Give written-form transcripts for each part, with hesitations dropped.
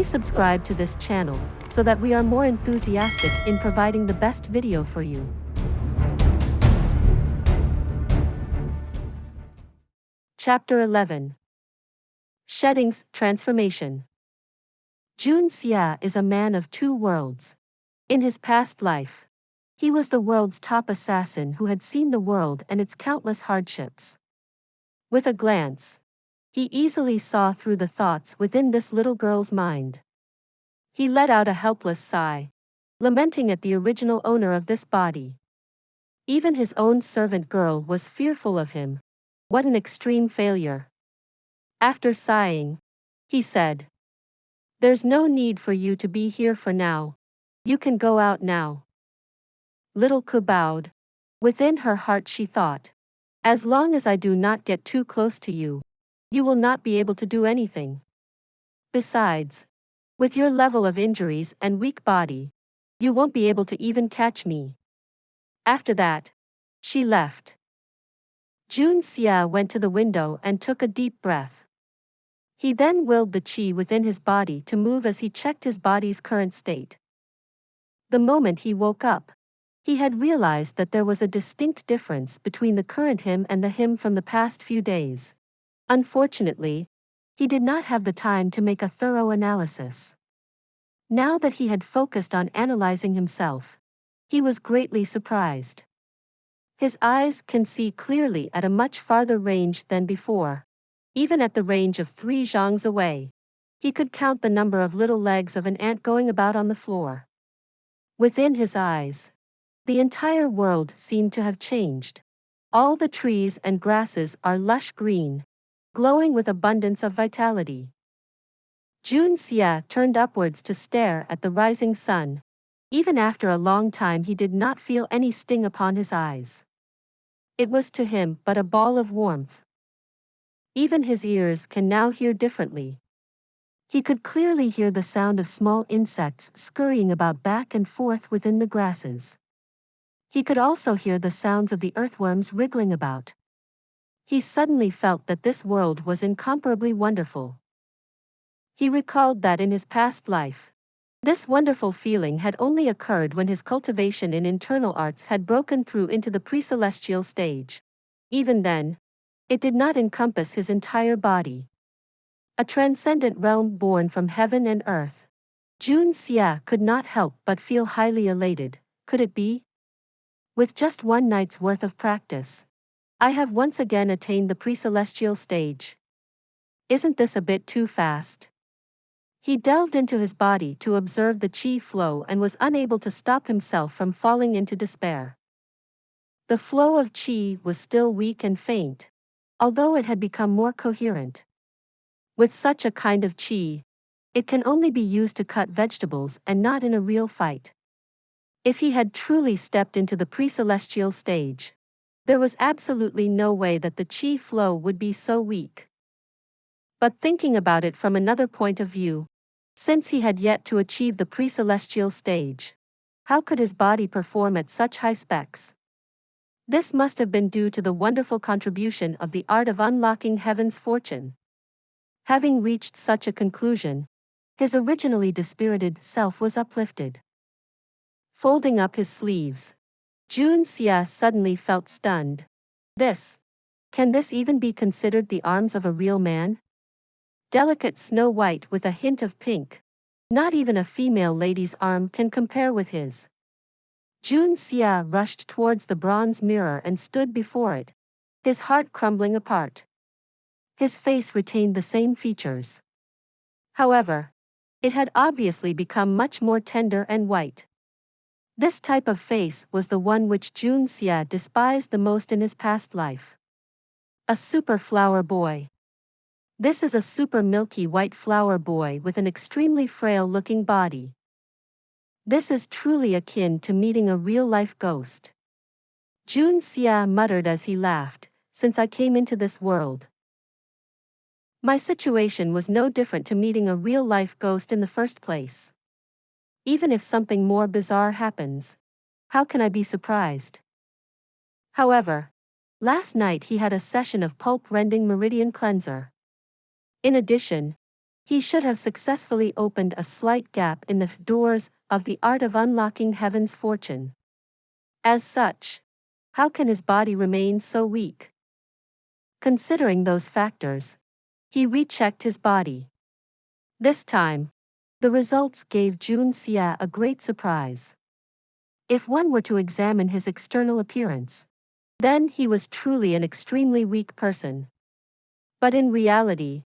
Please subscribe to this channel so that we are more enthusiastic in providing the best video for you. Chapter 11. Shedding's Transformation. Jun Xie is a man of two worlds. In his past life, he was the world's top assassin who had seen the world and its countless hardships. With a glance, he easily saw through the thoughts within this little girl's mind. He let out a helpless sigh, lamenting at the original owner of this body. Even his own servant girl was fearful of him. What an extreme failure. After sighing, he said, "There's no need for you to be here for now. You can go out now." Little Ku bowed. Within her heart she thought, "As long as I do not get too close to you, you will not be able to do anything. Besides, with your level of injuries and weak body, you won't be able to even catch me." After that, she left. Jun Xie went to the window and took a deep breath. He then willed the qi within his body to move as he checked his body's current state. The moment he woke up, he had realized that there was a distinct difference between the current him and the him from the past few days. Unfortunately, he did not have the time to make a thorough analysis. Now that he had focused on analyzing himself, he was greatly surprised. His eyes can see clearly at a much farther range than before. Even at the range of 3 zhangs away, he could count the number of little legs of an ant going about on the floor. Within his eyes, the entire world seemed to have changed. All the trees and grasses are lush green, glowing with abundance of vitality. Jun Xie turned upwards to stare at the rising sun. Even after a long time he did not feel any sting upon his eyes. It was to him but a ball of warmth. Even his ears can now hear differently. He could clearly hear the sound of small insects scurrying about back and forth within the grasses. He could also hear the sounds of the earthworms wriggling about. He suddenly felt that this world was incomparably wonderful. He recalled that in his past life, this wonderful feeling had only occurred when his cultivation in internal arts had broken through into the pre-celestial stage. Even then, it did not encompass his entire body. A transcendent realm born from heaven and earth. Jun Xie could not help but feel highly elated. Could it be? With just one night's worth of practice, I have once again attained the pre-celestial stage. Isn't this a bit too fast? He delved into his body to observe the qi flow and was unable to stop himself from falling into despair. The flow of qi was still weak and faint, although it had become more coherent. With such a kind of qi, it can only be used to cut vegetables and not in a real fight. If he had truly stepped into the pre-celestial stage, there was absolutely no way that the qi flow would be so weak. But thinking about it from another point of view, since he had yet to achieve the pre-celestial stage, how could his body perform at such high specs? This must have been due to the wonderful contribution of the art of unlocking heaven's fortune. Having reached such a conclusion, his originally dispirited self was uplifted. Folding up his sleeves, Jun Xie suddenly felt stunned. Can this even be considered the arms of a real man? Delicate snow white with a hint of pink. Not even a female lady's arm can compare with his. Jun Xie rushed towards the bronze mirror and stood before it, his heart crumbling apart. His face retained the same features. However, it had obviously become much more tender and white. This type of face was the one which Jun Xie despised the most in his past life. A super flower boy. This is a super milky white flower boy with an extremely frail-looking body. This is truly akin to meeting a real-life ghost. Jun Xie muttered as he laughed, "Since I came into this world, my situation was no different to meeting a real-life ghost in the first place. Even if something more bizarre happens, how can I be surprised?" However, last night he had a session of pulp-rending meridian cleanser. In addition, He should have successfully opened a slight gap in the doors of the art of unlocking heaven's fortune. As such, how can his body remain so weak? Considering those factors, he rechecked his body. This time, the results gave Jun Xie a great surprise. If one were to examine his external appearance, then he was truly an extremely weak person. But in reality,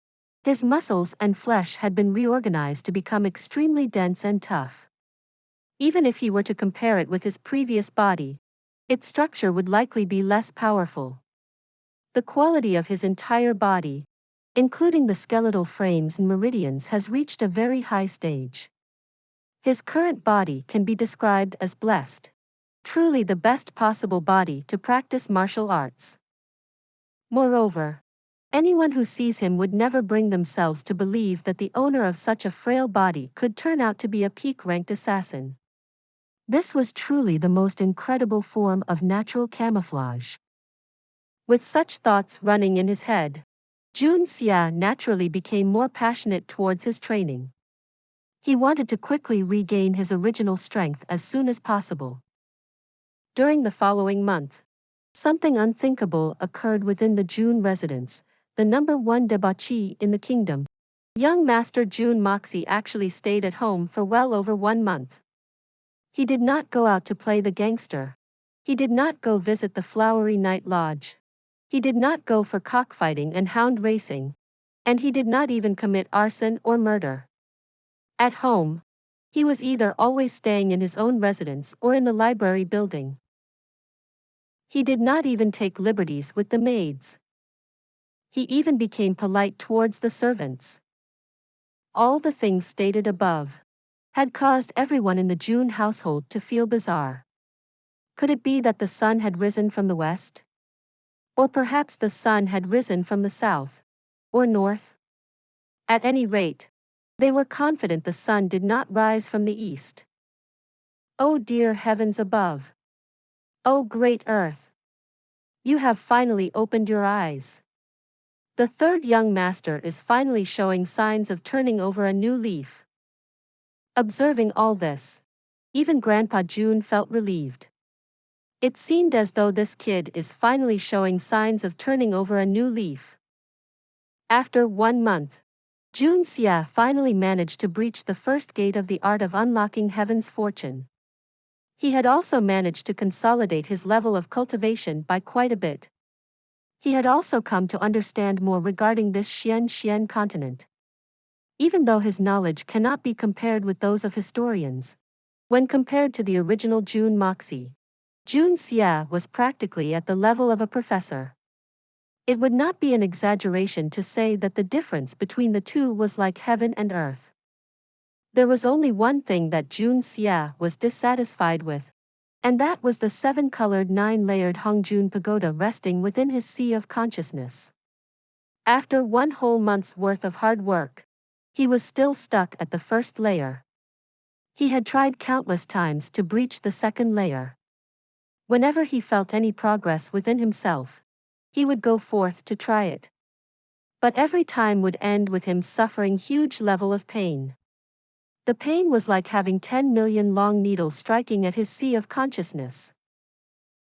his muscles and flesh had been reorganized to become extremely dense and tough. Even if he were to compare it with his previous body, its structure would likely be less powerful. The quality of his entire body, including the skeletal frames and meridians, has reached a very high stage. His current body can be described as blessed, truly the best possible body to practice martial arts. Moreover, anyone who sees him would never bring themselves to believe that the owner of such a frail body could turn out to be a peak-ranked assassin. This was truly the most incredible form of natural camouflage. With such thoughts running in his head, Jun Xie naturally became more passionate towards his training. He wanted to quickly regain his original strength as soon as possible. During the following month, something unthinkable occurred within the Jun residence, the #1 debauchee in the kingdom. Young Master Jun Moxie actually stayed at home for well over 1 month. He did not go out to play the gangster. He did not go visit the flowery night lodge. He did not go for cockfighting and hound racing. And he did not even commit arson or murder. At home, he was either always staying in his own residence or in the library building. He did not even take liberties with the maids. He even became polite towards the servants. All the things stated above had caused everyone in the Jun household to feel bizarre. Could it be that the sun had risen from the west? Or perhaps the sun had risen from the south or north? At any rate, they were confident the sun did not rise from the east. Oh dear heavens above! Oh great earth! You have finally opened your eyes. The third young master is finally showing signs of turning over a new leaf. Observing all this, even Grandpa Jun felt relieved. It seemed as though this kid is finally showing signs of turning over a new leaf. After 1 month, Jun Xie finally managed to breach the first gate of the art of unlocking heaven's fortune. He had also managed to consolidate his level of cultivation by quite a bit. He had also come to understand more regarding this Xian continent. Even though his knowledge cannot be compared with those of historians, when compared to the original Jun Moxie, Jun Xie was practically at the level of a professor. It would not be an exaggeration to say that the difference between the two was like heaven and earth. There was only one thing that Jun Xie was dissatisfied with, and that was the 7-colored 9-layered Hongjun pagoda resting within his sea of consciousness. After 1 whole month's worth of hard work, he was still stuck at the first layer. He had tried countless times to breach the second layer. Whenever he felt any progress within himself, he would go forth to try it. But every time would end with him suffering huge level of pain. The pain was like having 10 million long needles striking at his sea of consciousness.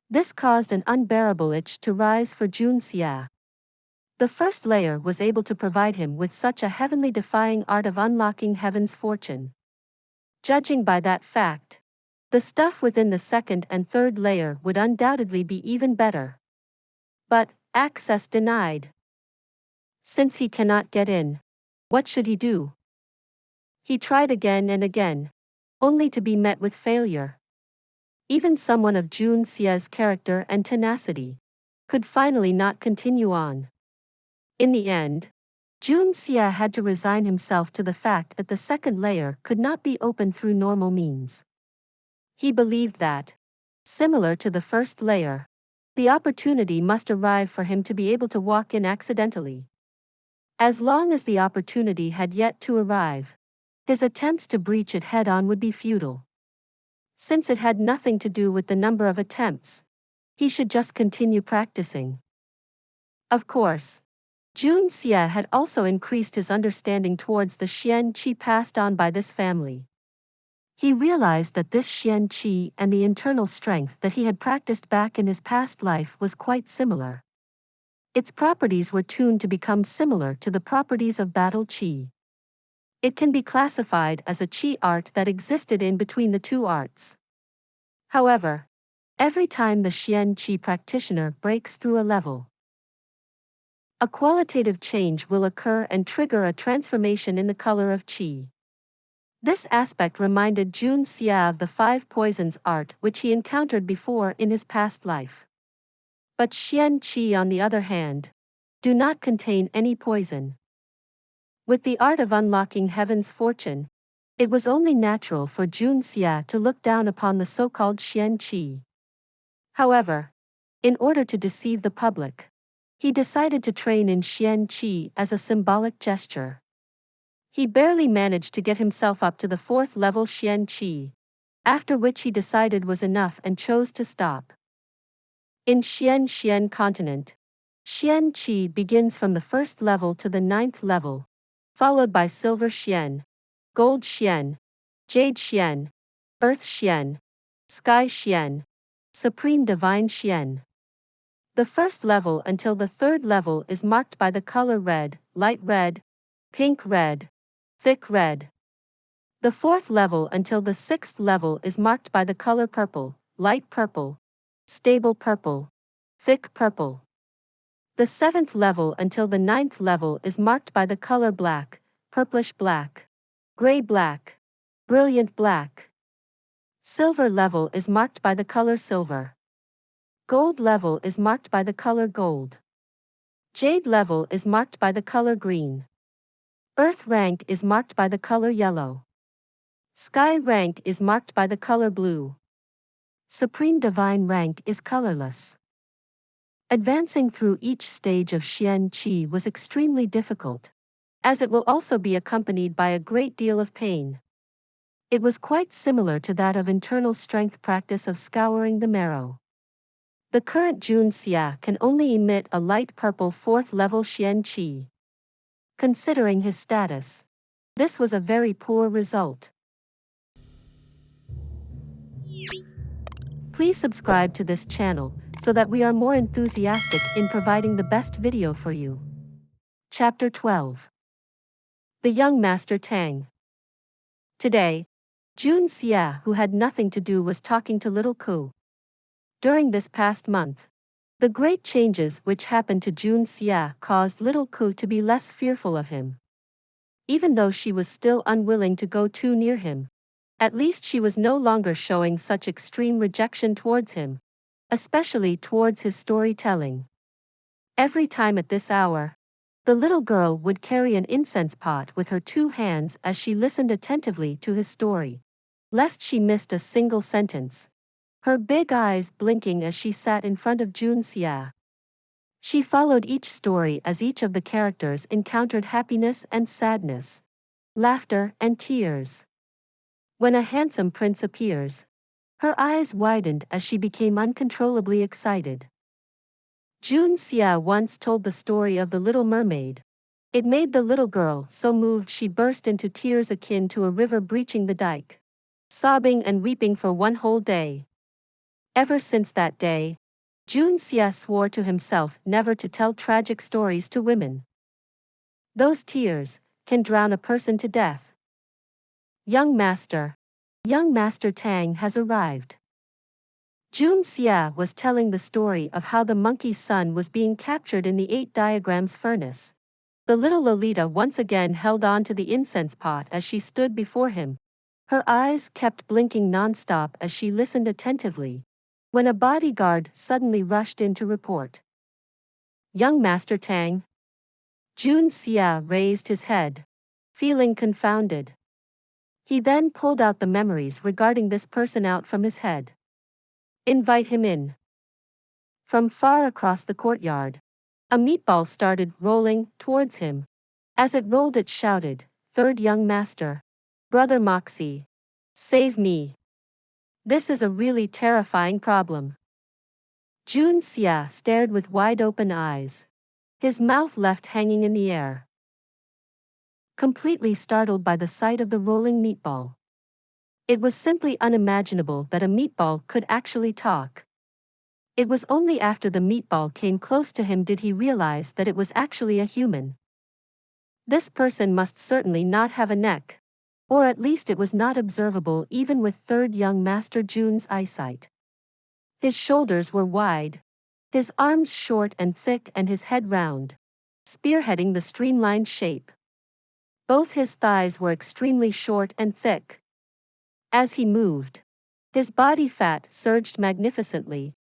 This caused an unbearable itch to rise for Jun Xie. The first layer was able to provide him with such a heavenly defying art of unlocking heaven's fortune. Judging by that fact, the stuff within the second and third layer would undoubtedly be even better. But, access denied. Since he cannot get in, what should he do? He tried again and again, only to be met with failure. Even someone of Jun Xie's character and tenacity could finally not continue on. In the end, Jun Xie had to resign himself to the fact that the second layer could not be opened through normal means. He believed that, similar to the first layer, the opportunity must arrive for him to be able to walk in accidentally. As long as the opportunity had yet to arrive, his attempts to breach it head-on would be futile. Since it had nothing to do with the number of attempts, he should just continue practicing. Of course, Jun Xie had also increased his understanding towards the Xian qi passed on by this family. He realized that this Xian qi and the internal strength that he had practiced back in his past life was quite similar. Its properties were tuned to become similar to the properties of battle qi. It can be classified as a qi art that existed in between the two arts. However, every time the Xian qi practitioner breaks through a level, a qualitative change will occur and trigger a transformation in the color of qi. This aspect reminded Jun Xie of the 5 poisons art which he encountered before in his past life. But Xian qi, on the other hand, do not contain any poison. With the art of unlocking heaven's fortune, it was only natural for Jun Xie to look down upon the so-called Xian qi. However, in order to deceive the public, he decided to train in Xian qi as a symbolic gesture. He barely managed to get himself up to the 4th level Xian qi, after which he decided was enough and chose to stop. In Xian continent, Xian qi begins from the 1st level to the 9th level, followed by Silver Xian, Gold Xian, Jade Xian, Earth Xian, Sky Xian, Supreme Divine Xian. The 1st level until the 3rd level is marked by the color red, light red, pink red, thick red. The 4th level until the 6th level is marked by the color purple, light purple, stable purple, thick purple. The 7th level until the 9th level is marked by the color black, purplish black, gray black, brilliant black. Silver level is marked by the color silver. Gold level is marked by the color gold. Jade level is marked by the color green. Earth rank is marked by the color yellow. Sky rank is marked by the color blue. Supreme Divine rank is colorless. Advancing through each stage of Xian qi was extremely difficult, as it will also be accompanied by a great deal of pain. It was quite similar to that of internal strength practice of scouring the marrow. The current Jun Xie can only emit a light purple 4th level Xian qi. Considering his status, this was a very poor result. Please subscribe to this channel so that we are more enthusiastic in providing the best video for you. Chapter 12. The Young Master Tang. Today, Jun Xie, who had nothing to do, was talking to little Ku. During this past month, the great changes which happened to Jun Xie caused little Ku to be less fearful of him. Even though she was still unwilling to go too near him, at least she was no longer showing such extreme rejection towards him, especially towards his storytelling. Every time at this hour, the little girl would carry an incense pot with her 2 hands as she listened attentively to his story, lest she missed a single sentence, her big eyes blinking as she sat in front of Jun Xie. She followed each story as each of the characters encountered happiness and sadness, laughter and tears. When a handsome prince appears, her eyes widened as she became uncontrollably excited. Jun Xie once told the story of the Little Mermaid. It made the little girl so moved she burst into tears akin to a river breaching the dike, sobbing and weeping for one whole day. Ever since that day, Jun Xie swore to himself never to tell tragic stories to women. Those tears can drown a person to death. Young Master Tang has arrived. Jun Xie was telling the story of how the monkey's son was being captured in the 8 diagrams furnace. The little Lolita once again held on to the incense pot as she stood before him. Her eyes kept blinking non-stop as she listened attentively, when a bodyguard suddenly rushed in to report. Young Master Tang. Jun Xie raised his head, feeling confounded. He then pulled out the memories regarding this person out from his head. Invite him in. From far across the courtyard, a meatball started rolling towards him. As it rolled, it shouted, "Third young master. Brother Moxie. Save me. This is a really terrifying problem." Jun Xie stared with wide open eyes. his mouth left hanging in the air. Completely startled by the sight of the rolling meatball. It was simply unimaginable that a meatball could actually talk. It was only after the meatball came close to him did he realize that it was actually a human. This person must certainly not have a neck. Or at least it was not observable even with third young Master Jun's eyesight. His shoulders were wide, his arms short and thick and his head round, spearheading the streamlined shape. Both his thighs were extremely short and thick. As he moved, his body fat surged magnificently,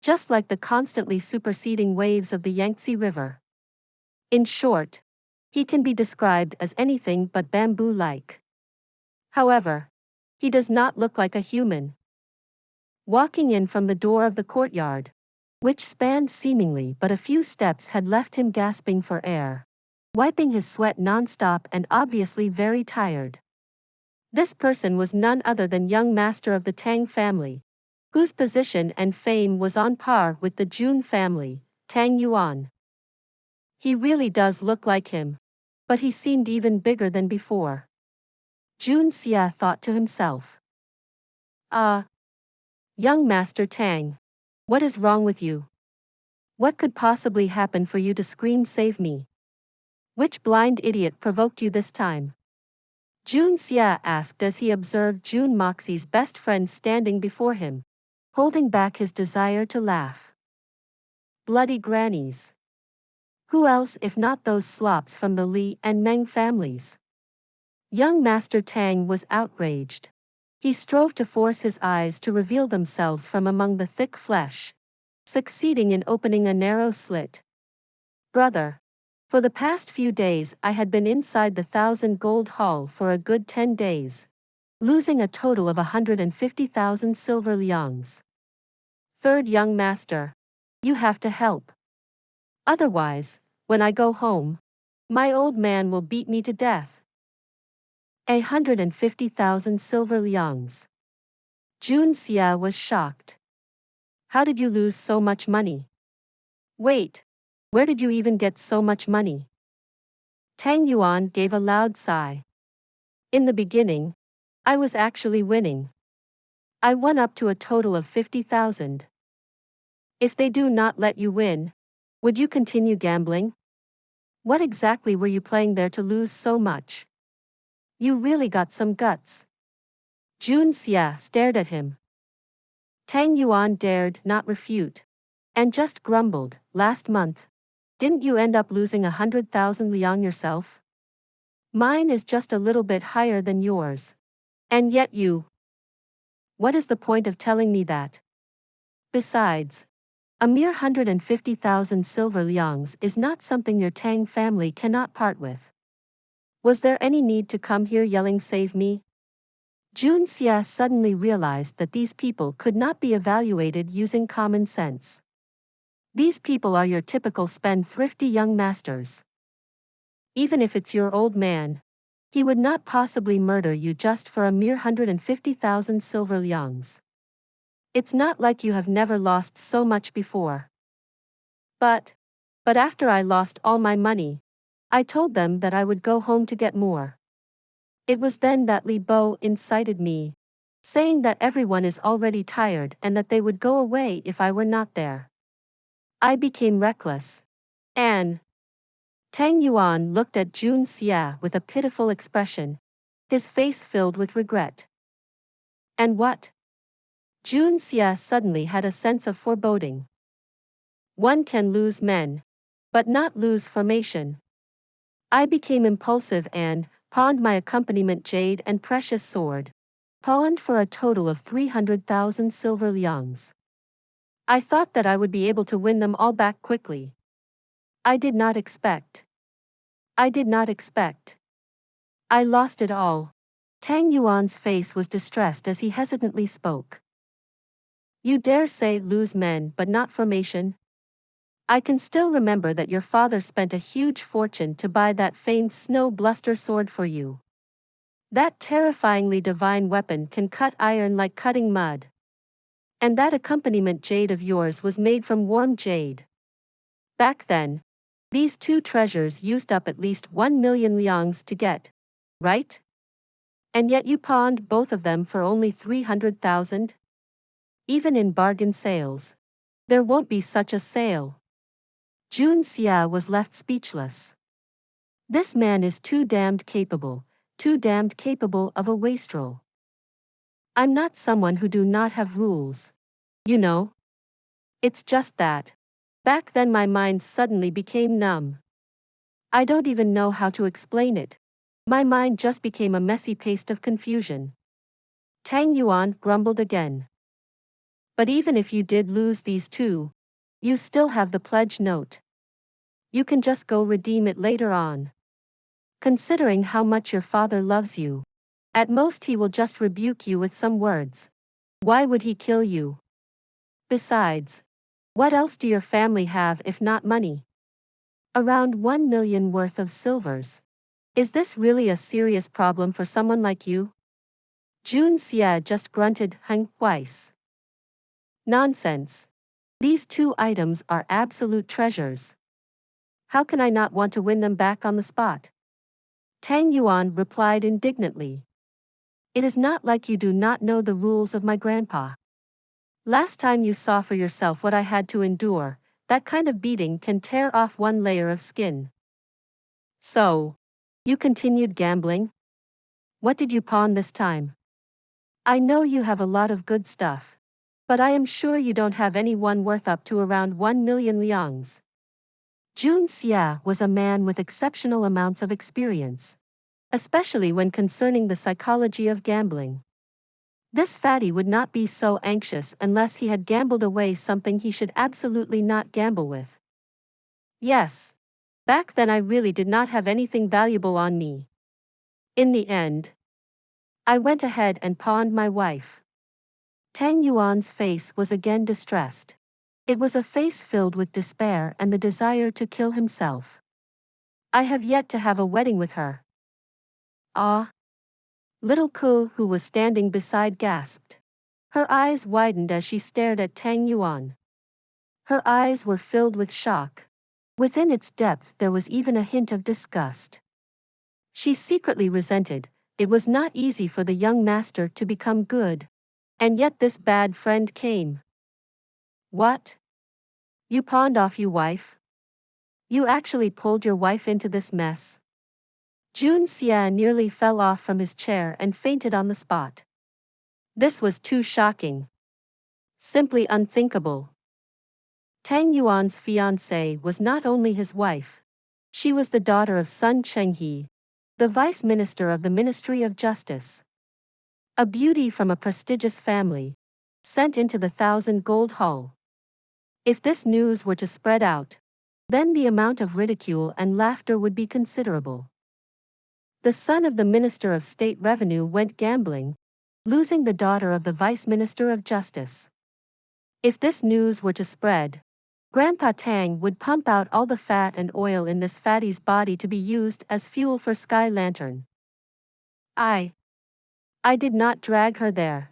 just like the constantly superseding waves of the Yangtze River. In short, he can be described as anything but bamboo-like. However, he does not look like a human. Walking in from the door of the courtyard, which spanned seemingly but a few steps, had left him gasping for air, wiping his sweat non-stop and obviously very tired. This person was none other than young master of the Tang family, whose position and fame was on par with the Jun family, Tang Yuan. He really does look like him, but he seemed even bigger than before. Jun Xie thought to himself. Young Master Tang, what is wrong with you? What could possibly happen for you to scream save me? Which blind idiot provoked you this time? Jun Xie asked as he observed Jun Moxie's best friend standing before him, holding back his desire to laugh. Bloody grannies. Who else if not those slops from the Li and Meng families? Young Master Tang was outraged. He strove to force his eyes to reveal themselves from among the thick flesh, succeeding in opening a narrow slit. Brother, for the past few days I had been inside the 1,000 gold hall for a good 10 days, losing a total of 150,000 silver liangs. Third young master, you have to help. Otherwise, when I go home, my old man will beat me to death. 150,000 silver liangs. Jun Xie was shocked. How did you lose so much money? Wait, where did you even get so much money? Tang Yuan gave a loud sigh. In the beginning, I was actually winning. I won up to a total of 50,000. If they do not let you win, would you continue gambling? What exactly were you playing there to lose so much? You really got some guts. Jun Xie stared at him. Tang Yuan dared not refute, and just grumbled, last month, didn't you end up losing 100,000 liang yourself? Mine is just a little bit higher than yours. And yet you. What is the point of telling me that? Besides, a mere 150,000 silver liangs is not something your Tang family cannot part with. Was there any need to come here yelling save me? Jun Xie suddenly realized that these people could not be evaluated using common sense. These people are your typical spendthrifty young masters. Even if it's your old man, he would not possibly murder you just for a mere 150,000 silver liangs. It's not like you have never lost so much before. But after I lost all my money, I told them that I would go home to get more. It was then that Li Bo incited me, saying that everyone is already tired and that they would go away if I were not there. I became reckless. And Tang Yuan looked at Jun Xie with a pitiful expression, his face filled with regret. And what? Jun Xie suddenly had a sense of foreboding. One can lose men, but not lose formation. I became impulsive and pawned my accompaniment jade and precious sword, pawned for a total of 300,000 silver liangs. I thought that I would be able to win them all back quickly. I did not expect. I lost it all. Tang Yuan's face was distressed as he hesitantly spoke. You dare say lose men but not formation? I can still remember that your father spent a huge fortune to buy that famed snow bluster sword for you. That terrifyingly divine weapon can cut iron like cutting mud. And that accompaniment jade of yours was made from warm jade. Back then, These two treasures used up at least 1 million liangs to get, right? And yet you pawned both of them for only 300,000? Even in bargain sales, there won't be such a sale. Jun Xie was left speechless. This man is too damned capable of a wastrel. I'm not someone who do not have rules. You know? It's just that. Back then my mind suddenly became numb. I don't even know how to explain it. My mind just became a messy paste of confusion. Tang Yuan grumbled again. But even if you did lose these two, you still have the pledge note. You can just go redeem it later on. Considering how much your father loves you, at most he will just rebuke you with some words. Why would he kill you? Besides, what else do your family have if not money? Around 1 million worth of silvers. Is this really a serious problem for someone like you? Jun Xie just grunted twice. Nonsense. These two items are absolute treasures. How can I not want to win them back on the spot? Tang Yuan replied indignantly. It is not like you do not know the rules of my grandpa. Last time you saw for yourself what I had to endure, that kind of beating can tear off one layer of skin. So, you continued gambling? What did you pawn this time? I know you have a lot of good stuff, but I am sure you don't have any one worth up to around 1 million liangs. Jun Xie was a man with exceptional amounts of experience, especially when concerning the psychology of gambling. This fatty would not be so anxious unless he had gambled away something he should absolutely not gamble with. Yes. Back then I really did not have anything valuable on me. In the end, I went ahead and pawned my wife. Tang Yuan's face was again distressed. It was a face filled with despair and the desire to kill himself. I have yet to have a wedding with her. Ah. Little Ku, who was standing beside, gasped. Her eyes widened as she stared at Tang Yuan. Her eyes were filled with shock. Within its depth there was even a hint of disgust. She secretly resented. It was not easy for the young master to become good. And yet this bad friend came. What? You pawned off your wife? You actually pulled your wife into this mess? Jun Xie nearly fell off from his chair and fainted on the spot. This was too shocking. Simply unthinkable. Tang Yuan's fiancée was not only his wife. She was the daughter of Sun Chenghe, the vice minister of the Ministry of Justice. A beauty from a prestigious family, sent into the 1,000 gold hall. If this news were to spread out, then the amount of ridicule and laughter would be considerable. The son of the Minister of State Revenue went gambling, losing the daughter of the Vice Minister of Justice. If this news were to spread, Grandpa Tang would pump out all the fat and oil in this fatty's body to be used as fuel for Sky Lantern. I did not drag her there.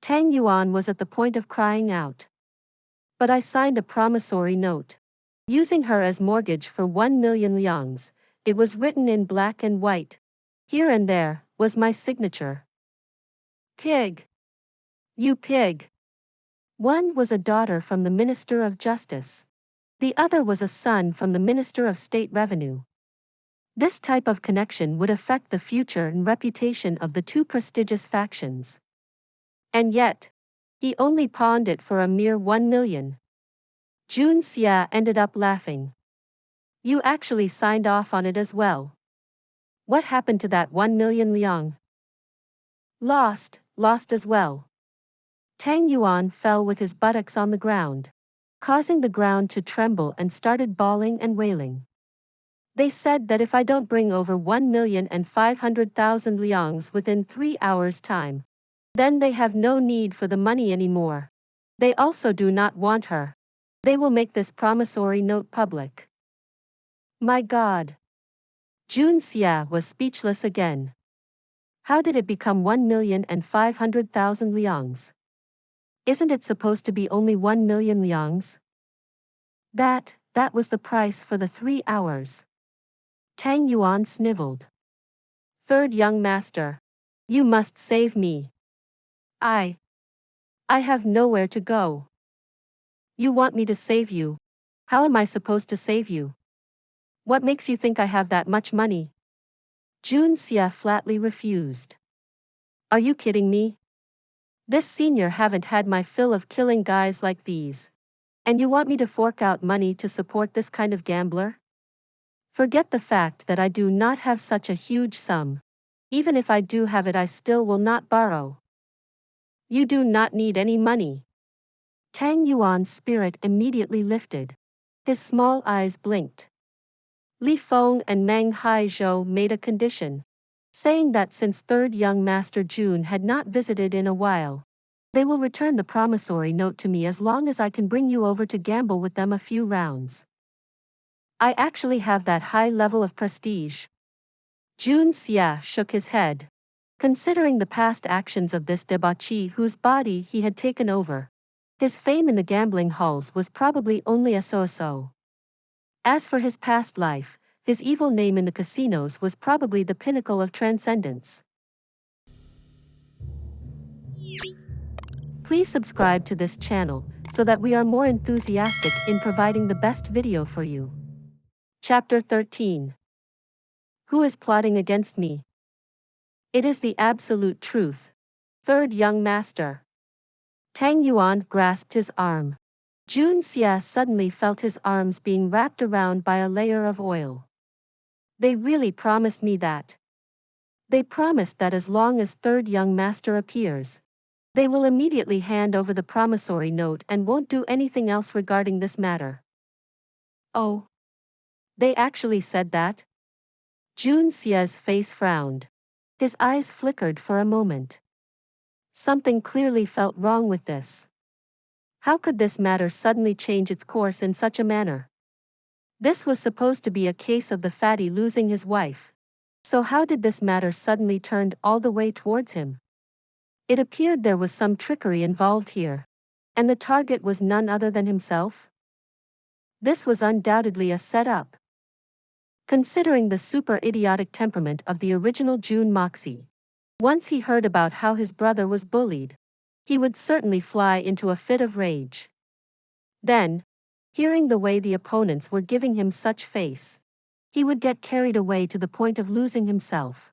Tang Yuan was at the point of crying out. But I signed a promissory note, using her as mortgage for 1 million liangs. It was written in black and white. Here and there was my signature. Pig! You pig! One was a daughter from the Minister of Justice. The other was a son from the Minister of State Revenue. This type of connection would affect the future and reputation of the two prestigious factions. And yet, he only pawned it for a mere 1 million. Jun Xie ended up laughing. You actually signed off on it as well. What happened to that 1 million liang? Lost as well. Tang Yuan fell with his buttocks on the ground, causing the ground to tremble, and started bawling and wailing. They said that if I don't bring over 1,500,000 liangs within 3 hours' time, then they have no need for the money anymore. They also do not want her. They will make this promissory note public. My God! Jun Xie was speechless again. How did it become 1,500,000 liangs? Isn't it supposed to be only 1 million liangs? That That was the price for the 3 hours. Tang Yuan sniveled. Third young master. You must save me. I have nowhere to go. You want me to save you? How am I supposed to save you? What makes you think I have that much money? Jun Xie flatly refused. Are you kidding me? This senior haven't had my fill of killing guys like these. And you want me to fork out money to support this kind of gambler? Forget the fact that I do not have such a huge sum. Even if I do have it, I still will not borrow. You do not need any money. Tang Yuan's spirit immediately lifted. His small eyes blinked. Li Feng and Meng Haizhou made a condition, saying that since third young master Jun had not visited in a while, they will return the promissory note to me as long as I can bring you over to gamble with them a few rounds. I actually have that high level of prestige. Jun Xie shook his head. Considering the past actions of this debauchee whose body he had taken over, his fame in the gambling halls was probably only a so-so. As for his past life, his evil name in the casinos was probably the pinnacle of transcendence. Please subscribe to this channel so that we are more enthusiastic in providing the best video for you. Chapter 13. Who is plotting against me? It is the absolute truth. Third young master. Tang Yuan grasped his arm. Jun Xie suddenly felt his arms being wrapped around by a layer of oil. They really promised me that. They promised that as long as third young master appears, they will immediately hand over the promissory note and won't do anything else regarding this matter. Oh. They actually said that? Jun Xie's face frowned. His eyes flickered for a moment. Something clearly felt wrong with this. How could this matter suddenly change its course in such a manner? This was supposed to be a case of the fatty losing his wife. So how did this matter suddenly turn all the way towards him? It appeared there was some trickery involved here. And the target was none other than himself? This was undoubtedly a setup. Considering the super idiotic temperament of the original Jun Moxie, once he heard about how his brother was bullied, he would certainly fly into a fit of rage. Then, hearing the way the opponents were giving him such face, he would get carried away to the point of losing himself.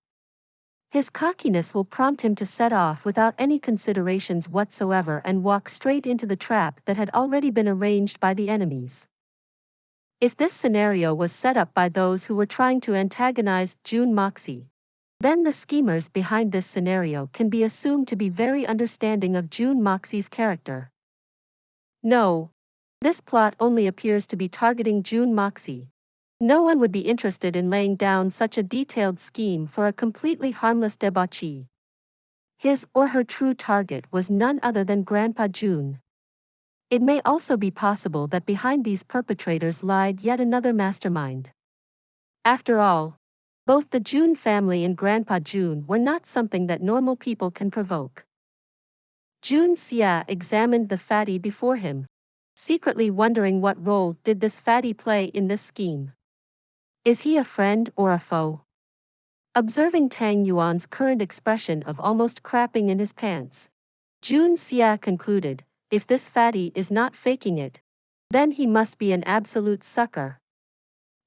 His cockiness will prompt him to set off without any considerations whatsoever and walk straight into the trap that had already been arranged by the enemies. If this scenario was set up by those who were trying to antagonize Jun Moxie, then the schemers behind this scenario can be assumed to be very understanding of Jun Moxie's character. No. This plot only appears to be targeting Jun Moxie. No one would be interested in laying down such a detailed scheme for a completely harmless debauchee. His or her true target was none other than Grandpa Jun. It may also be possible that behind these perpetrators lied yet another mastermind. After all, both the Jun family and Grandpa Jun were not something that normal people can provoke. Jun Xie examined the fatty before him, secretly wondering what role did this fatty play in this scheme. Is he a friend or a foe? Observing Tang Yuan's current expression of almost crapping in his pants, Jun Xie concluded, if this fatty is not faking it, then he must be an absolute sucker.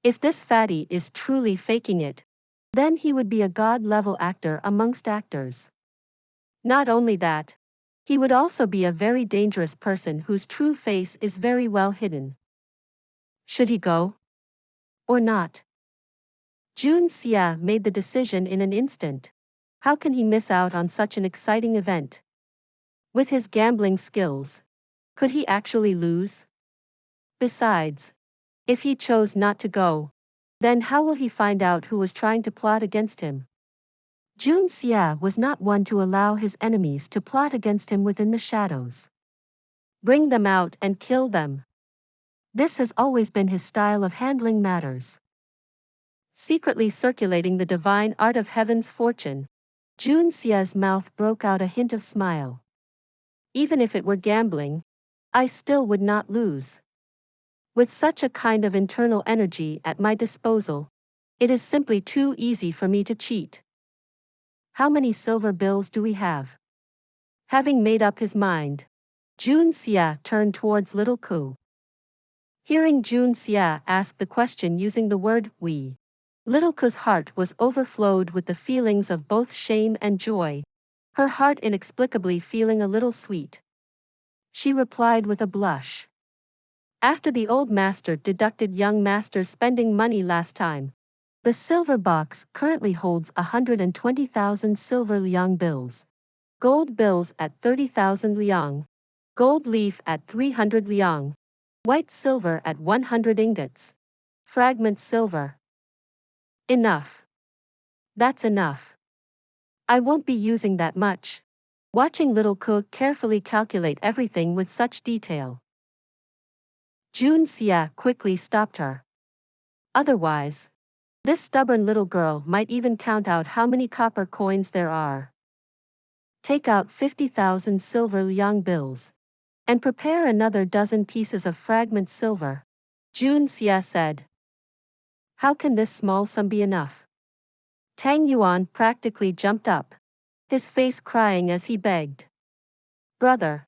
If this fatty is truly faking it, then he would be a god-level actor amongst actors. Not only that, he would also be a very dangerous person whose true face is very well hidden. Should he go? Or not? Jun Xie made the decision in an instant. How can he miss out on such an exciting event? With his gambling skills, could he actually lose? Besides, if he chose not to go, then how will he find out who was trying to plot against him? Jun Xie was not one to allow his enemies to plot against him within the shadows. Bring them out and kill them. This has always been his style of handling matters. Secretly circulating the divine art of heaven's fortune, Jun Xie's mouth broke out a hint of smile. Even if it were gambling, I still would not lose. With such a kind of internal energy at my disposal, it is simply too easy for me to cheat. How many silver bills do we have? Having made up his mind, Jun Xie turned towards little Ku. Hearing Jun Xie ask the question using the word we, little Ku's heart was overflowed with the feelings of both shame and joy, her heart inexplicably feeling a little sweet. She replied with a blush. After the old master deducted young master's spending money last time, the silver box currently holds 120,000 silver liang bills, gold bills at 30,000 liang, gold leaf at 300 liang, white silver at 100 ingots, fragment silver. Enough. That's enough. I won't be using that much. Watching little Ku carefully calculate everything with such detail, Jun Xie quickly stopped her. Otherwise, this stubborn little girl might even count out how many copper coins there are. Take out 50,000 silver liang bills, and prepare another dozen pieces of fragment silver, Jun Xie said. How can this small sum be enough? Tang Yuan practically jumped up, his face crying as he begged. Brother,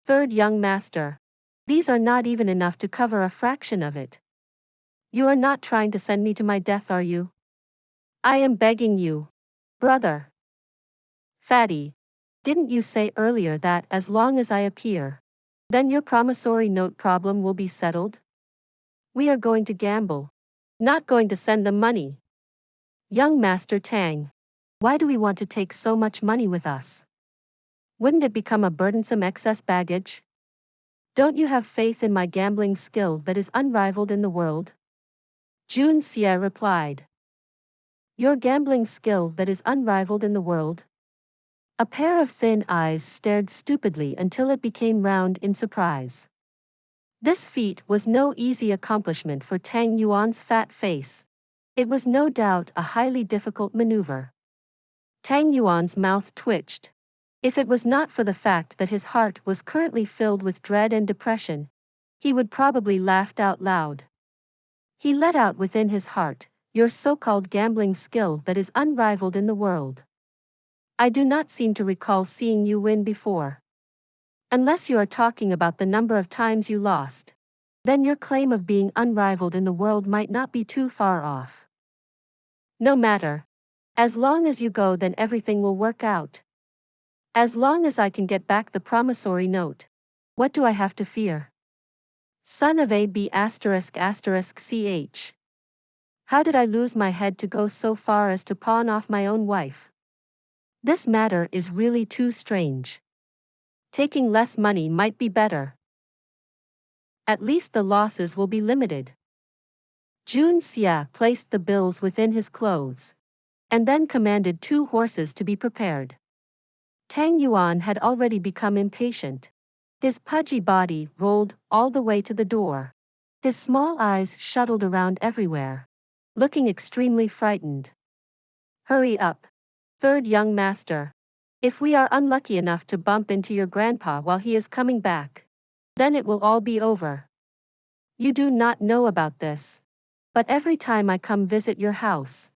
third young master, these are not even enough to cover a fraction of it. You are not trying to send me to my death, are you? I am begging you. Brother. Fatty, didn't you say earlier that as long as I appear, then your promissory note problem will be settled? We are going to gamble, not going to send them money. Young Master Tang, why do we want to take so much money with us? Wouldn't it become a burdensome excess baggage? Don't you have faith in my gambling skill that is unrivaled in the world? Jun Xie replied. Your gambling skill that is unrivaled in the world? A pair of thin eyes stared stupidly until it became round in surprise. This feat was no easy accomplishment for Tang Yuan's fat face. It was no doubt a highly difficult maneuver. Tang Yuan's mouth twitched. If it was not for the fact that his heart was currently filled with dread and depression, he would probably laughed out loud. He let out within his heart, your so-called gambling skill that is unrivaled in the world. I do not seem to recall seeing you win before. Unless you are talking about the number of times you lost, then your claim of being unrivaled in the world might not be too far off. No matter. As long as you go, then everything will work out. As long as I can get back the promissory note, what do I have to fear? Son of a b****ch. How did I lose my head to go so far as to pawn off my own wife? This matter is really too strange. Taking less money might be better. At least the losses will be limited. Jun Xie placed the bills within his clothes, and then commanded 2 horses to be prepared. Tang Yuan had already become impatient. His pudgy body rolled all the way to the door. His small eyes shuttled around everywhere, looking extremely frightened. Hurry up, third young master. If we are unlucky enough to bump into your grandpa while he is coming back, then it will all be over. You do not know about this, but every time I come visit your house,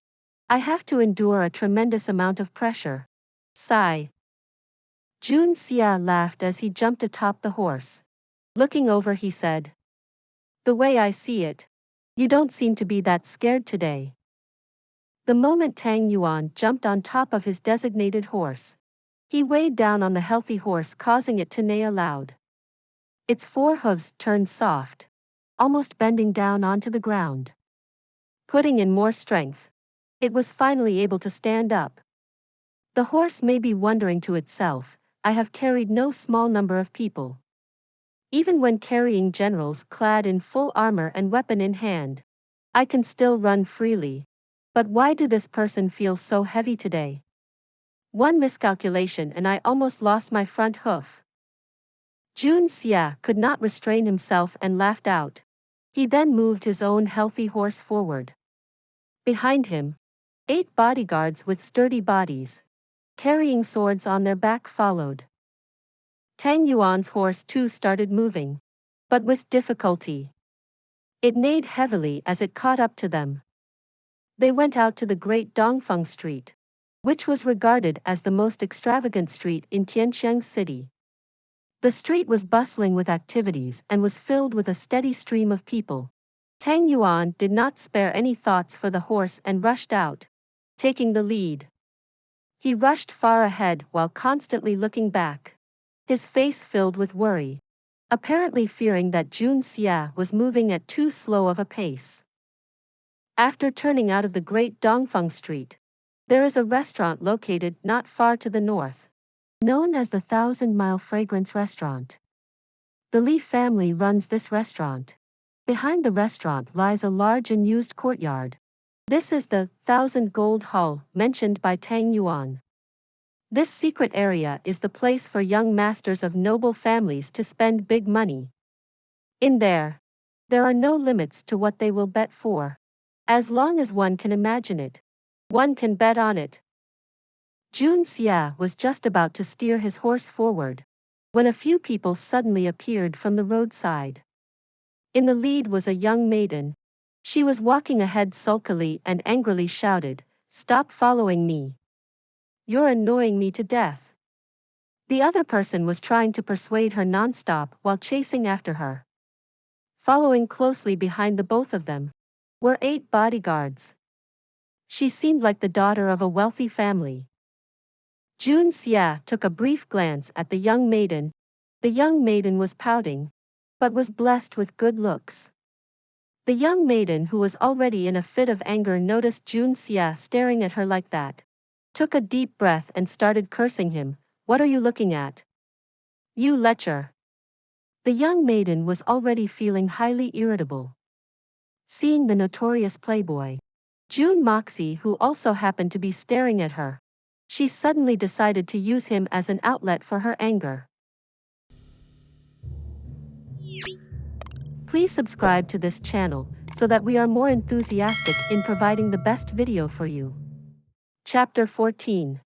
I have to endure a tremendous amount of pressure. Sigh. Jun Xie laughed as he jumped atop the horse. Looking over, he said, the way I see it, you don't seem to be that scared today. The moment Tang Yuan jumped on top of his designated horse, he weighed down on the healthy horse, causing it to neigh aloud. Its 4 hooves turned soft, almost bending down onto the ground. Putting in more strength, it was finally able to stand up. The horse may be wondering to itself, I have carried no small number of people. Even when carrying generals clad in full armor and weapon in hand, I can still run freely. But why do this person feel so heavy today? One miscalculation and I almost lost my front hoof. Jun Xie could not restrain himself and laughed out. He then moved his own healthy horse forward. Behind him, 8 bodyguards with sturdy bodies, carrying swords on their back, followed. Tang Yuan's horse too started moving, but with difficulty. It neighed heavily as it caught up to them. They went out to the great Dongfeng Street, which was regarded as the most extravagant street in Tianqiang City. The street was bustling with activities and was filled with a steady stream of people. Tang Yuan did not spare any thoughts for the horse and rushed out, taking the lead. He rushed far ahead while constantly looking back, his face filled with worry, apparently fearing that Jun Xie was moving at too slow of a pace. After turning out of the great Dongfeng Street, there is a restaurant located not far to the north, known as the 1,000-Mile Fragrance Restaurant. The Li family runs this restaurant. Behind the restaurant lies a large unused courtyard. This is the 1,000 Gold Hall mentioned by Tang Yuan. This secret area is the place for young masters of noble families to spend big money. In there are no limits to what they will bet for. As long as one can imagine it, one can bet on it. Jun Xie was just about to steer his horse forward, when a few people suddenly appeared from the roadside. In the lead was a young maiden. She was walking ahead sulkily and angrily shouted, "Stop following me. You're annoying me to death." The other person was trying to persuade her non-stop while chasing after her. Following closely behind the both of them were 8 bodyguards. She seemed like the daughter of a wealthy family. Jun Xie took a brief glance at the young maiden. The young maiden was pouting, but was blessed with good looks. The young maiden, who was already in a fit of anger, noticed Jun Xie staring at her like that, took a deep breath and started cursing him. "What are you looking at? You lecher." The young maiden was already feeling highly irritable. Seeing the notorious playboy, Jun Moxie, who also happened to be staring at her, she suddenly decided to use him as an outlet for her anger. Please subscribe to this channel so that we are more enthusiastic in providing the best video for you. Chapter 14.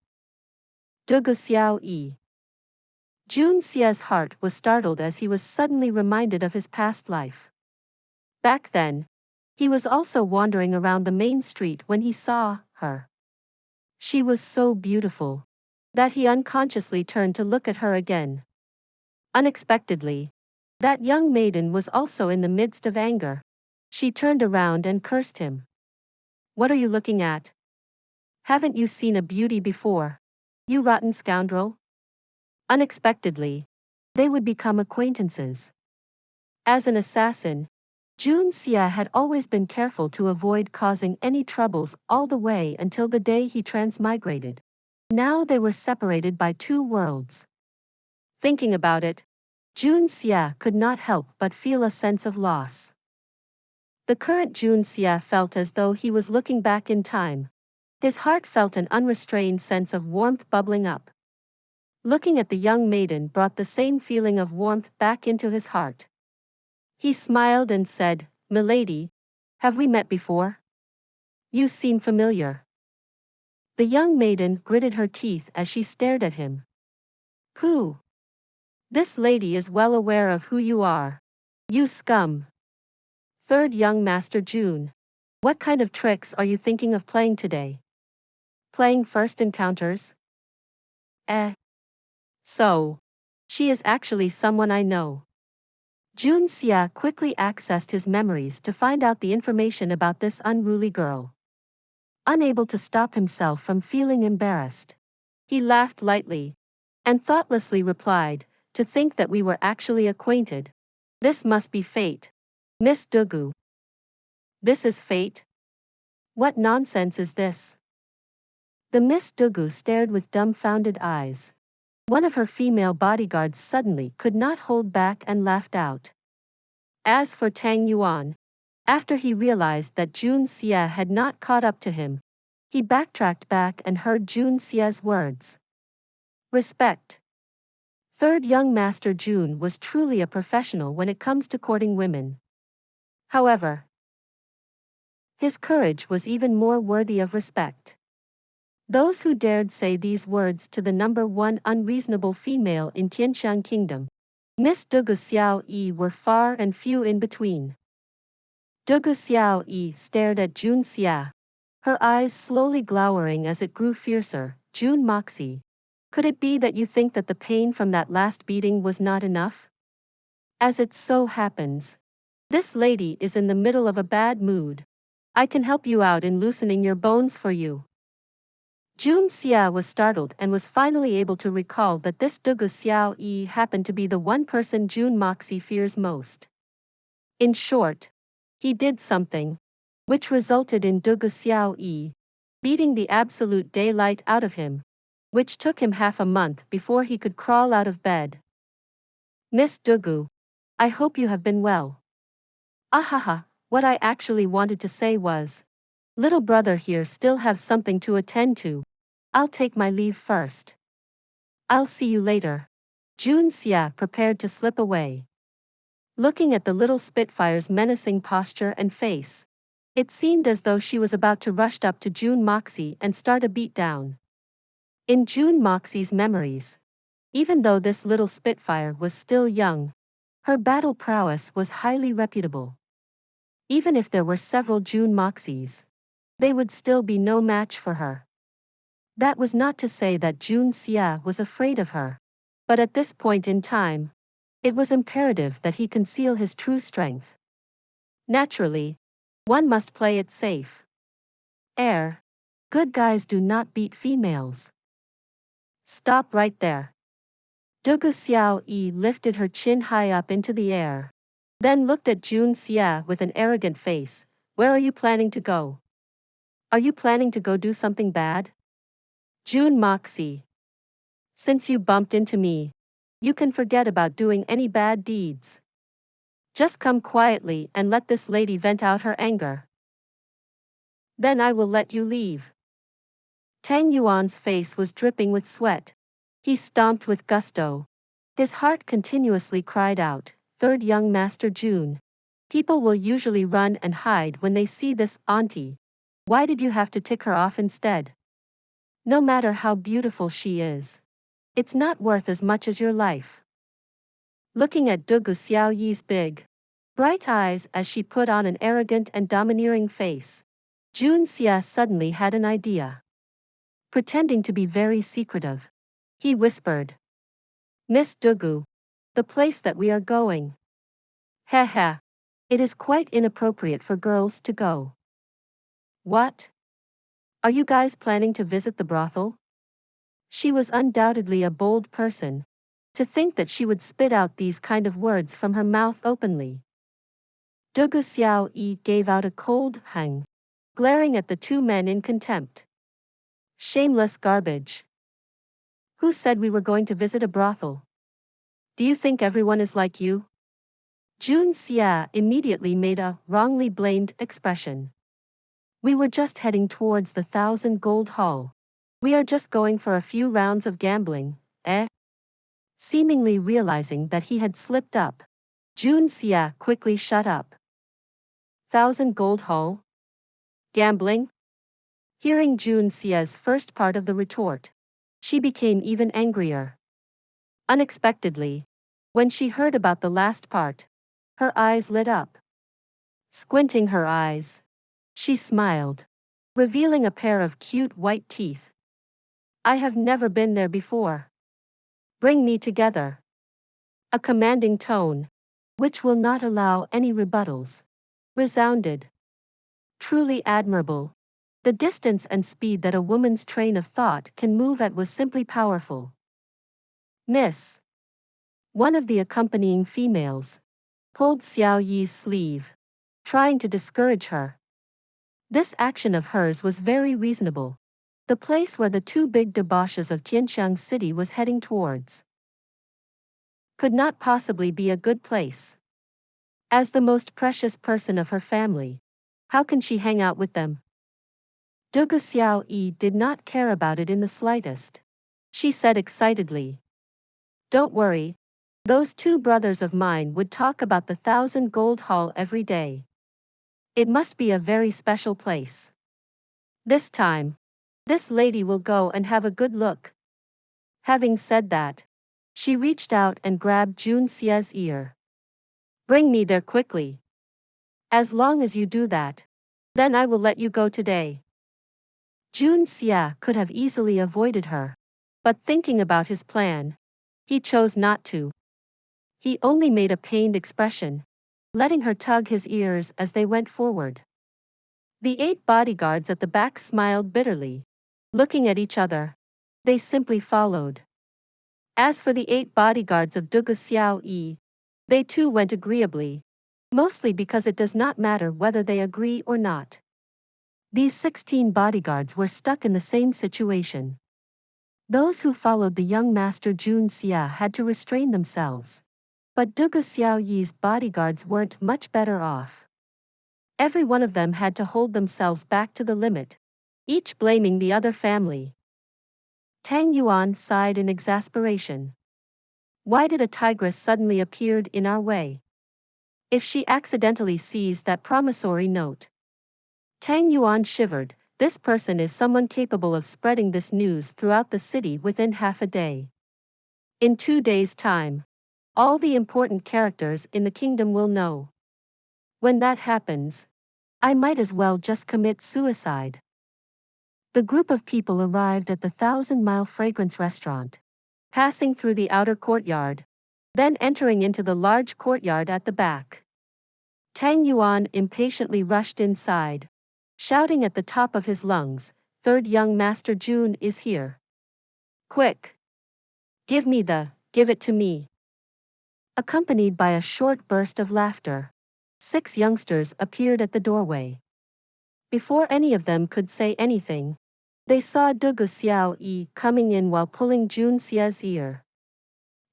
Dugu Xiao Yi. Jun Xie's heart was startled as he was suddenly reminded of his past life. Back then, he was also wandering around the main street when he saw her. She was so beautiful that he unconsciously turned to look at her again. Unexpectedly, that young maiden was also in the midst of anger. She turned around and cursed him. "What are you looking at? Haven't you seen a beauty before? You rotten scoundrel." Unexpectedly, they would become acquaintances. As an assassin, Jun Xie had always been careful to avoid causing any troubles all the way until the day he transmigrated. Now they were separated by 2 worlds. Thinking about it, Jun Xie could not help but feel a sense of loss. The current Jun Xie felt as though he was looking back in time. His heart felt an unrestrained sense of warmth bubbling up. Looking at the young maiden brought the same feeling of warmth back into his heart. He smiled and said, "Milady, have we met before? You seem familiar." The young maiden gritted her teeth as she stared at him. "Who? This lady is well aware of who you are. You scum." "Third young Master Jun. What kind of tricks are you thinking of playing today? Playing first encounters?" So, she is actually someone I know." Jun Xie quickly accessed his memories to find out the information about this unruly girl. Unable to stop himself from feeling embarrassed, he laughed lightly and thoughtlessly replied, "To think that we were actually acquainted. This must be fate. Miss Dugu." "This is fate? What nonsense is this?" The Miss Dugu stared with dumbfounded eyes. One of her female bodyguards suddenly could not hold back and laughed out. As for Tang Yuan, after he realized that Jun Xie had not caught up to him, he backtracked back and heard Jun Xie's words. Respect. Third young Master Jun was truly a professional when it comes to courting women. However, his courage was even more worthy of respect. Those who dared say these words to the number 1 unreasonable female in Tianqiang Kingdom, Miss Dugu Xiao Yi, were far and few in between. Dugu Xiao stared at Jun Xie, her eyes slowly glowering as it grew fiercer. Jun Moxie, could it be that you think that the pain from that last beating was not enough? As it so happens, this lady is in the middle of a bad mood. I can help you out in loosening your bones for you. Jun Xie was startled and was finally able to recall that this Dugu Xiao happened to be the one person Jun Moxie fears most. In short, he did something, which resulted in Dugu Xiao beating the absolute daylight out of him, which took him half a month before he could crawl out of bed. Miss Dugu, I hope you have been well. Ahaha, what I actually wanted to say was, little brother here still have something to attend to. I'll take my leave first. I'll see you later. Jun Xie prepared to slip away. Looking at the little Spitfire's menacing posture and face, it seemed as though she was about to rush up to Jun Moxie and start a beatdown. In Jun Moxie's memories, even though this little Spitfire was still young, her battle prowess was highly reputable. Even if there were several Jun Moxies, they would still be no match for her. That was not to say that Jun Xie was afraid of her, but at this point in time, it was imperative that he conceal his true strength. Naturally, one must play it safe. Heir, good guys do not beat females. Stop right there. Dugu Xiao lifted her chin high up into the air, then looked at Jun Xie with an arrogant face. Where are you planning to go? Are you planning to go do something bad? Jun Moxie. Since you bumped into me, you can forget about doing any bad deeds. Just come quietly and let this lady vent out her anger. Then I will let you leave. Tang Yuan's face was dripping with sweat. He stomped with gusto. His heart continuously cried out, "Third young Master Jun. People will usually run and hide when they see this auntie. Why did you have to tick her off instead? No matter how beautiful she is, it's not worth as much as your life." Looking at Dugu Xiaoyi's big, bright eyes as she put on an arrogant and domineering face, Jun Xie suddenly had an idea. Pretending to be very secretive, he whispered, "Miss Dugu, the place that we are going. Heh, it is quite inappropriate for girls to go." What? Are you guys planning to visit the brothel? She was undoubtedly a bold person. To think that she would spit out these kind of words from her mouth openly. Dugu Xiao gave out a cold hang, glaring at the two men in contempt. Shameless garbage. Who said we were going to visit a brothel? Do you think everyone is like you? Jun Xie immediately made a wrongly blamed expression. We were just heading towards the 1,000 gold hall. We are just going for a few rounds of gambling, eh? Seemingly realizing that he had slipped up, Jun Xie quickly shut up. 1,000 gold hall? Gambling? Hearing Jun Xie's first part of the retort, she became even angrier. Unexpectedly, when she heard about the last part, her eyes lit up. Squinting her eyes, she smiled, revealing a pair of cute white teeth. I have never been there before. Bring me together. A commanding tone, which will not allow any rebuttals, resounded. Truly admirable. The distance and speed that a woman's train of thought can move at was simply powerful. Miss. One of the accompanying females pulled Xiao Yi's sleeve, trying to discourage her. This action of hers was very reasonable. The place where the two big debauches of Tianxiang City was heading towards could not possibly be a good place. As the most precious person of her family, how can she hang out with them? Dugu Xiao did not care about it in the slightest. She said excitedly, "Don't worry. Those two brothers of mine would talk about the 1,000 gold hall every day. It must be a very special place. This time, this lady will go and have a good look." Having said that, she reached out and grabbed Jun Xie's ear. "Bring me there quickly." As long as you do that, then I will let you go today. Jun Xie could have easily avoided her. But thinking about his plan, he chose not to. He only made a pained expression, letting her tug his ears as they went forward. The 8 bodyguards at the back smiled bitterly. Looking at each other, they simply followed. As for the 8 bodyguards of Dugu Xiao, they too went agreeably, mostly because it does not matter whether they agree or not. These 16 bodyguards were stuck in the same situation. Those who followed the young master Jun Xie had to restrain themselves. But Dugu Xiao's bodyguards weren't much better off. Every one of them had to hold themselves back to the limit, each blaming the other family. Tang Yuan sighed in exasperation. Why did a tigress suddenly appear in our way? If she accidentally sees that promissory note. Tang Yuan shivered. This person is someone capable of spreading this news throughout the city within half a day. In 2 days' time, all the important characters in the kingdom will know. When that happens, I might as well just commit suicide. The group of people arrived at the 1,000-mile fragrance restaurant, passing through the outer courtyard, then entering into the large courtyard at the back. Tang Yuan impatiently rushed inside, shouting at the top of his lungs, "Third young master Jun is here. Quick! Give it to me." Accompanied by a short burst of laughter, 6 youngsters appeared at the doorway. Before any of them could say anything, they saw Dugu Xiao coming in while pulling Jun Xie's ear.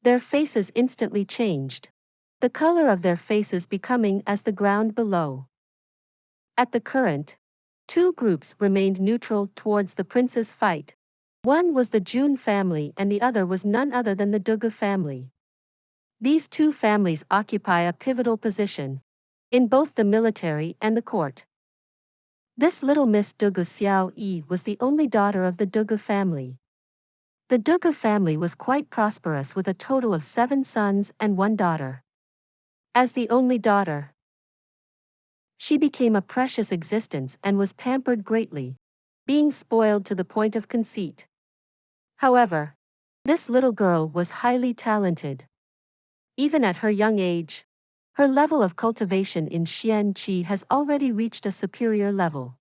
Their faces instantly changed, the color of their faces becoming as the ground below. At the current, 2 groups remained neutral towards the prince's fight. One was the Jun family and the other was none other than the Dugu family. These 2 families occupy a pivotal position in both the military and the court. This little Miss Dugu Xiao was the only daughter of the Dugu family. The Dugu family was quite prosperous with a total of 7 sons and 1 daughter. As the only daughter, she became a precious existence and was pampered greatly, being spoiled to the point of conceit. However, this little girl was highly talented. Even at her young age, her level of cultivation in Xian Qi has already reached a superior level.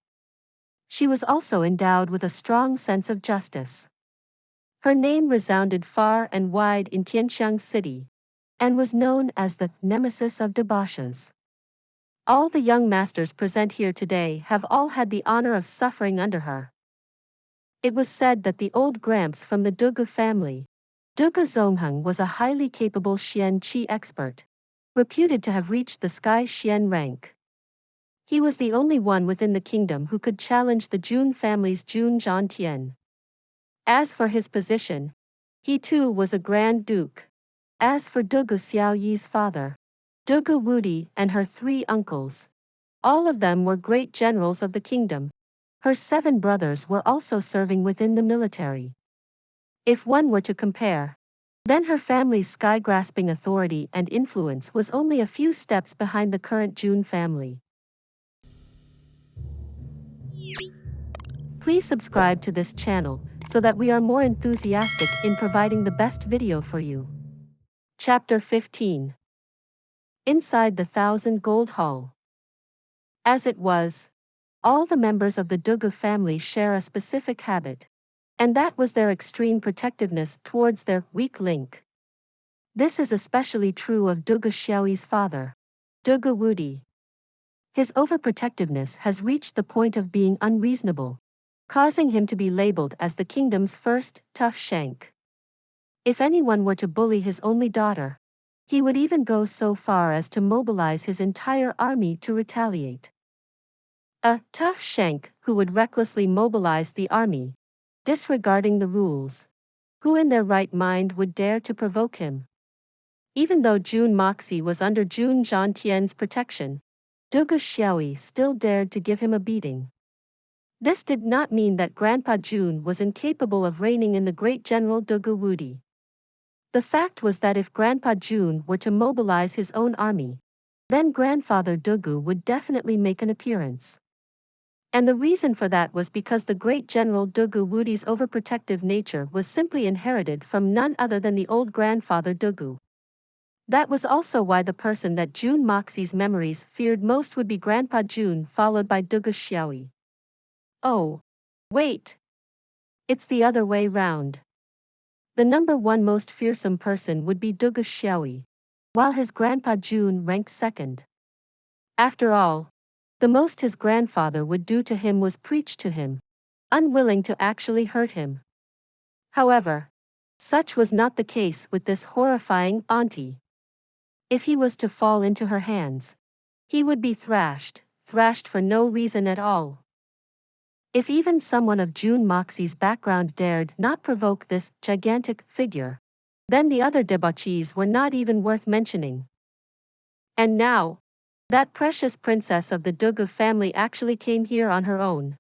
She was also endowed with a strong sense of justice. Her name resounded far and wide in Tianxiang City, and was known as the nemesis of debauchees. All the young masters present here today have all had the honor of suffering under her. It was said that the old Gramps from the Dugu family, Dugu Zongheng, was a highly capable Xian Qi expert, reputed to have reached the Sky Xian rank. He was the only one within the kingdom who could challenge the Jun family's Jun Zhantian. As for his position, he too was a Grand Duke. As for Dugu Xiaoyi's father, Dugu Wudi, and her 3 uncles, all of them were great generals of the kingdom. Her 7 brothers were also serving within the military. If one were to compare, then her family's sky-grasping authority and influence was only a few steps behind the current Jun family. Please subscribe to this channel so that we are more enthusiastic in providing the best video for you. Chapter 15. Inside the 1,000 Gold Hall. As it was, all the members of the Dugu family share a specific habit, and that was their extreme protectiveness towards their weak link. This is especially true of Dugu Xiaoyi's father, Dugu Wudi. His overprotectiveness has reached the point of being unreasonable, causing him to be labeled as the kingdom's first tough shank. If anyone were to bully his only daughter, he would even go so far as to mobilize his entire army to retaliate. A tough shank who would recklessly mobilize the army, disregarding the rules. Who in their right mind would dare to provoke him? Even though Jun Moxie was under Jun Zhantian's protection, Dugu Xiaoyi still dared to give him a beating. This did not mean that Grandpa Jun was incapable of reigning in the great general Dugu Wudi. The fact was that if Grandpa Jun were to mobilize his own army, then grandfather Dugu would definitely make an appearance. And the reason for that was because the great General Dugu Wudi's overprotective nature was simply inherited from none other than the old grandfather Dugu. That was also why the person that Jun Moxie's memories feared most would be Grandpa Jun, followed by Dugu Xiao. Oh. Wait. It's the other way round. The number one most fearsome person would be Dugu Xiao, while his grandpa Jun ranked second. After all, the most his grandfather would do to him was preach to him, unwilling to actually hurt him. However, such was not the case with this horrifying auntie. If he was to fall into her hands, he would be thrashed for no reason at all. If even someone of Jun Moxie's background dared not provoke this gigantic figure, then the other debauchees were not even worth mentioning. And now, that precious princess of the Dugu family actually came here on her own.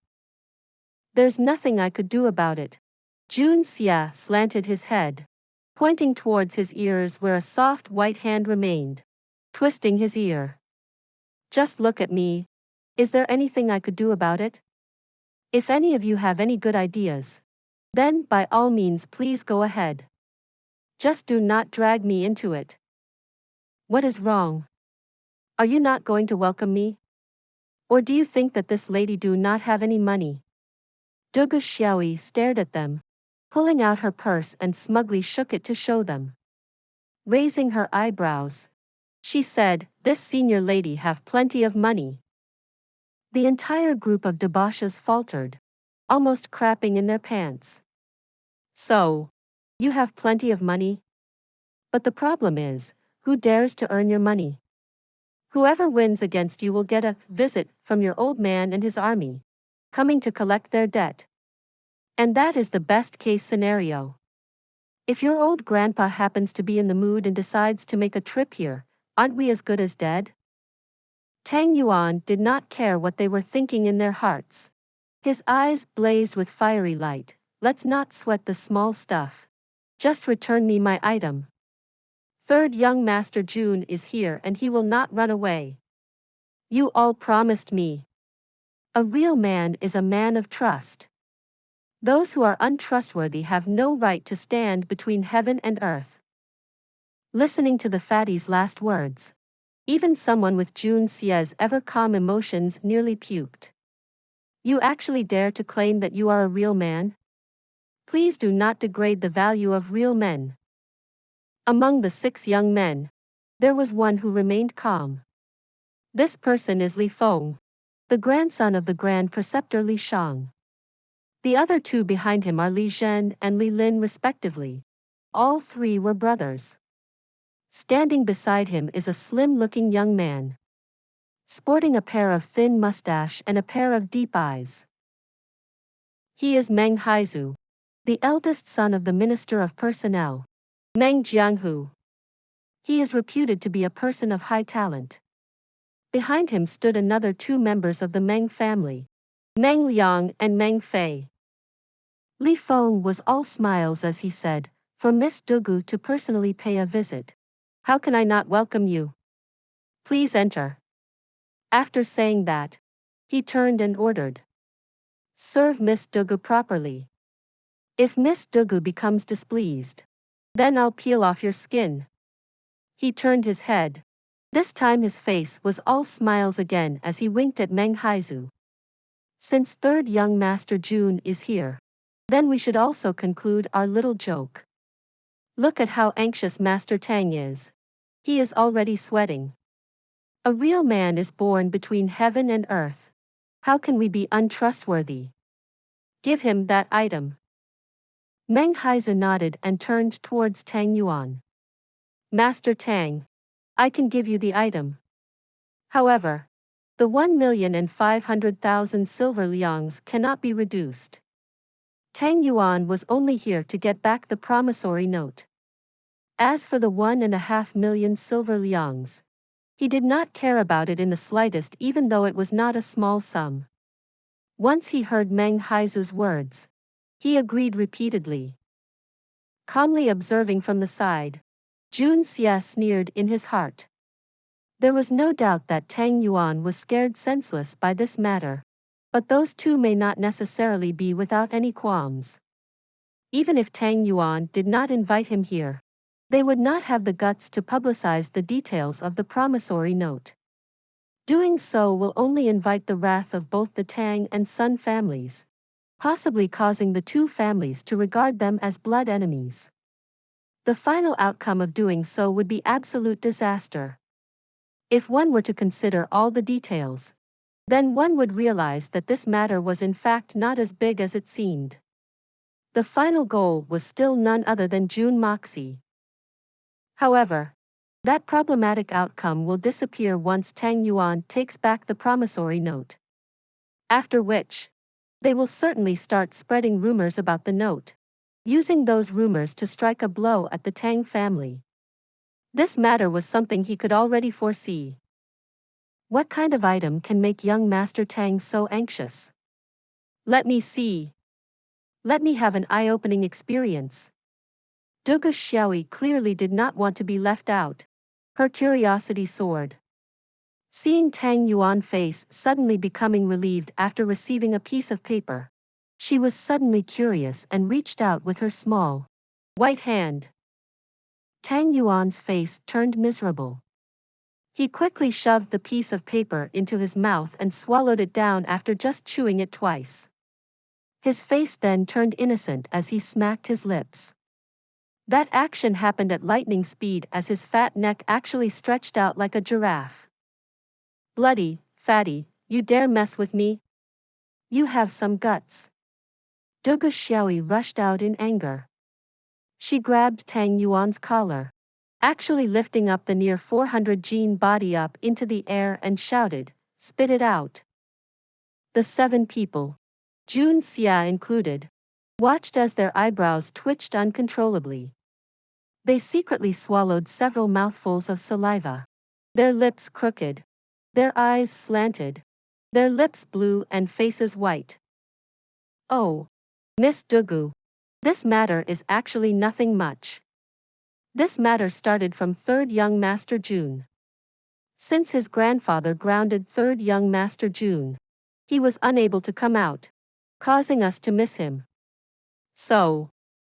There's nothing I could do about it. Jun Xie slanted his head, pointing towards his ears where a soft white hand remained, twisting his ear. Just look at me. Is there anything I could do about it? If any of you have any good ideas, then by all means please go ahead. Just do not drag me into it. What is wrong? Are you not going to welcome me? Or do you think that this lady do not have any money? Dugu Xiao stared at them, pulling out her purse and smugly shook it to show them. Raising her eyebrows, she said, "This senior lady have plenty of money." The entire group of debauchees faltered, almost crapping in their pants. So, you have plenty of money? But the problem is, who dares to earn your money? Whoever wins against you will get a visit from your old man and his army, coming to collect their debt. And that is the best case scenario. If your old grandpa happens to be in the mood and decides to make a trip here, aren't we as good as dead? Tang Yuan did not care what they were thinking in their hearts. His eyes blazed with fiery light. Let's not sweat the small stuff. Just return me my item. Third young Master Jun is here and he will not run away. You all promised me. A real man is a man of trust. Those who are untrustworthy have no right to stand between heaven and earth. Listening to the fatty's last words, even someone with Jun Xie's ever calm emotions nearly puked. You actually dare to claim that you are a real man? Please do not degrade the value of real men. Among the 6 young men, there was one who remained calm. This person is Li Feng, the grandson of the Grand Preceptor Li Shang. The other 2 behind him are Li Zhen and Li Lin respectively. All 3 were brothers. Standing beside him is a slim-looking young man, sporting a pair of thin mustache and a pair of deep eyes. He is Meng Haizu, the eldest son of the Minister of Personnel, Meng Jianghu. He is reputed to be a person of high talent. Behind him stood another 2 members of the Meng family, Meng Liang and Meng Fei. Li Feng was all smiles as he said, "For Miss Dugu to personally pay a visit. How can I not welcome you? Please enter." After saying that, he turned and ordered, "Serve Miss Dugu properly. If Miss Dugu becomes displeased, then I'll peel off your skin." He turned his head. This time his face was all smiles again as he winked at Meng Haizu. "Since third young Master Jun is here, then we should also conclude our little joke. Look at how anxious Master Tang is. He is already sweating. A real man is born between heaven and earth. How can we be untrustworthy? Give him that item." Meng Haizu nodded and turned towards Tang Yuan. "Master Tang, I can give you the item. However, the 1,500,000 silver liangs cannot be reduced." Tang Yuan was only here to get back the promissory note. As for the 1.5 million silver liangs, he did not care about it in the slightest, even though it was not a small sum. Once he heard Meng Haizu's words, he agreed repeatedly. Calmly observing from the side, Jun Xie sneered in his heart. There was no doubt that Tang Yuan was scared senseless by this matter. But those two may not necessarily be without any qualms. Even if Tang Yuan did not invite him here, they would not have the guts to publicize the details of the promissory note. Doing so will only invite the wrath of both the Tang and Sun families, possibly causing the two families to regard them as blood enemies. The final outcome of doing so would be absolute disaster. If one were to consider all the details, then one would realize that this matter was in fact not as big as it seemed. The final goal was still none other than Jun Moxie. However, that problematic outcome will disappear once Tang Yuan takes back the promissory note. After which, they will certainly start spreading rumors about the note, using those rumors to strike a blow at the Tang family. This matter was something he could already foresee. What kind of item can make young Master Tang so anxious? Let me see. Let me have an eye-opening experience. Dugu Xiao clearly did not want to be left out. Her curiosity soared. Seeing Tang Yuan's face suddenly becoming relieved after receiving a piece of paper, she was suddenly curious and reached out with her small, white hand. Tang Yuan's face turned miserable. He quickly shoved the piece of paper into his mouth and swallowed it down after just chewing it twice. His face then turned innocent as he smacked his lips. That action happened at lightning speed as his fat neck actually stretched out like a giraffe. Bloody, fatty, you dare mess with me? You have some guts. Dugu Xiao rushed out in anger. She grabbed Tang Yuan's collar, actually lifting up the near 400 gene body up into the air and shouted, "Spit it out." The 7 people, Jun Xie included, watched as their eyebrows twitched uncontrollably. They secretly swallowed several mouthfuls of saliva, their lips crooked, their eyes slanted, their lips blue and faces white. Oh, Miss Dugu, this matter is actually nothing much. This matter started from 3rd young Master Jun. Since his grandfather grounded 3rd young Master Jun, he was unable to come out, causing us to miss him. So,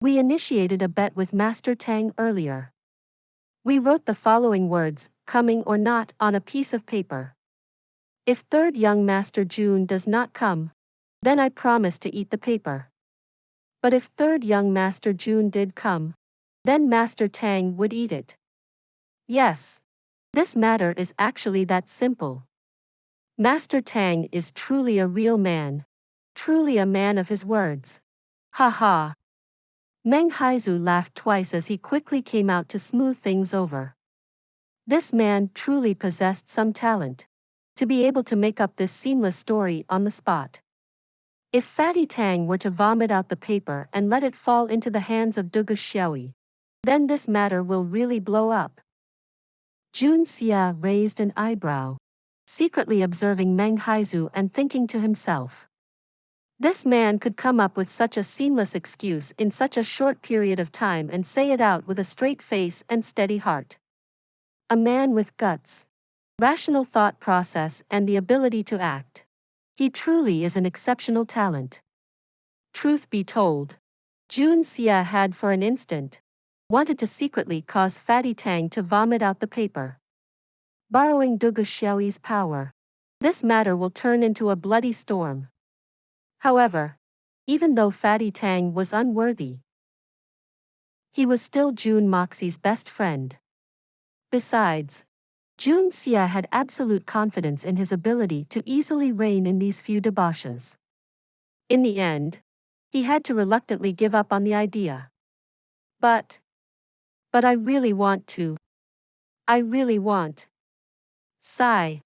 we initiated a bet with Master Tang earlier. We wrote the following words, coming or not, on a piece of paper. If 3rd young Master Jun does not come, then I promise to eat the paper. But if 3rd young Master Jun did come, then Master Tang would eat it. Yes. This matter is actually that simple. Master Tang is truly a real man. Truly a man of his words. Ha ha. Meng Haizu laughed twice as he quickly came out to smooth things over. This man truly possessed some talent, to be able to make up this seamless story on the spot. If Fatty Tang were to vomit out the paper and let it fall into the hands of Dugu Xiao, then this matter will really blow up. Jun Xie raised an eyebrow, secretly observing Meng Haizu and thinking to himself. This man could come up with such a seamless excuse in such a short period of time and say it out with a straight face and steady heart. A man with guts, rational thought process and the ability to act. He truly is an exceptional talent. Truth be told, Jun Xie had for an instant wanted to secretly cause Fatty Tang to vomit out the paper. Borrowing Dugu Xiao's power, this matter will turn into a bloody storm. However, even though Fatty Tang was unworthy, he was still Jun Moxie's best friend. Besides, Jun Xie had absolute confidence in his ability to easily rein in these few debauches. In the end, he had to reluctantly give up on the idea. But I really want to. I really want. Sigh.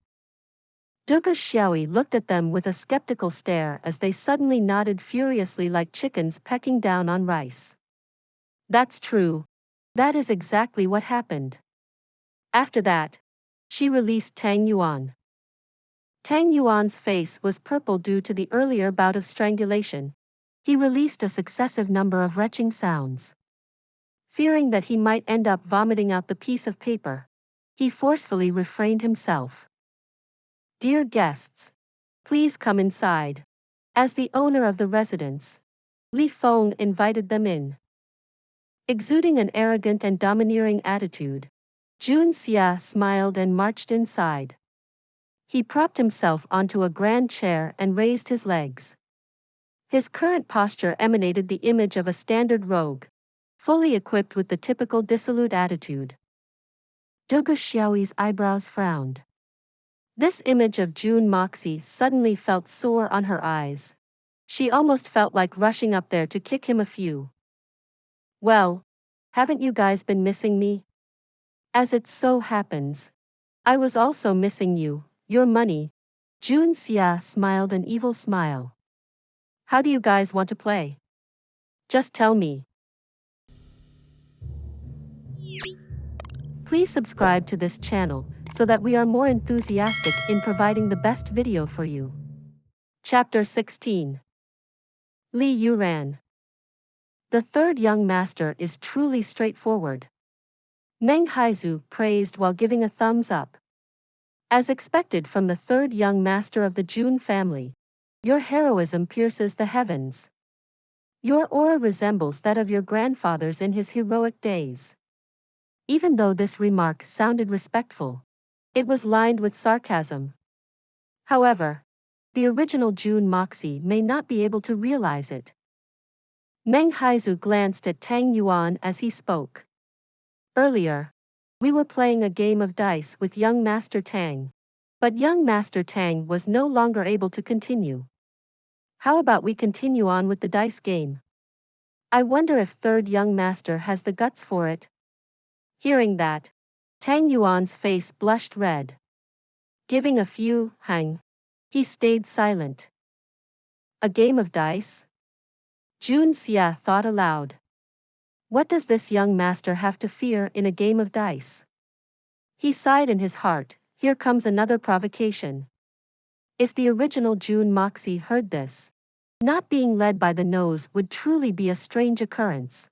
Dugu Xiao looked at them with a skeptical stare as they suddenly nodded furiously like chickens pecking down on rice. That's true. That is exactly what happened. After that, she released Tang Yuan. Tang Yuan's face was purple due to the earlier bout of strangulation. He released a successive number of retching sounds. Fearing that he might end up vomiting out the piece of paper, he forcefully refrained himself. "Dear guests, please come inside." As the owner of the residence, Li Feng invited them in. Exuding an arrogant and domineering attitude, Jun Xie smiled and marched inside. He propped himself onto a grand chair and raised his legs. His current posture emanated the image of a standard rogue, fully equipped with the typical dissolute attitude. Dugu Xiao's eyebrows frowned. This image of Jun Moxie suddenly felt sore on her eyes. She almost felt like rushing up there to kick him a few. "Well, haven't you guys been missing me? As it so happens, I was also missing you, your money." Jun Xie smiled an evil smile. "How do you guys want to play? Just tell me." Please subscribe to this channel so that we are more enthusiastic in providing the best video for you. Chapter 16. Li Youran. The third young master is truly straightforward. Meng Haizu praised while giving a thumbs up. As expected from the third young master of the Jun family, your heroism pierces the heavens. Your aura resembles that of your grandfather's in his heroic days. Even though this remark sounded respectful, it was lined with sarcasm. However, the original Jun Moxie may not be able to realize it. Meng Haizu glanced at Tang Yuan as he spoke. "Earlier, we were playing a game of dice with young Master Tang. But young Master Tang was no longer able to continue. How about we continue on with the dice game? I wonder if third young master has the guts for it." Hearing that, Tang Yuan's face blushed red. Giving a few hang, he stayed silent. A game of dice? Jun Xie thought aloud. What does this young master have to fear in a game of dice? He sighed in his heart. Here comes another provocation. If the original Jun Moxie heard this, not being led by the nose would truly be a strange occurrence.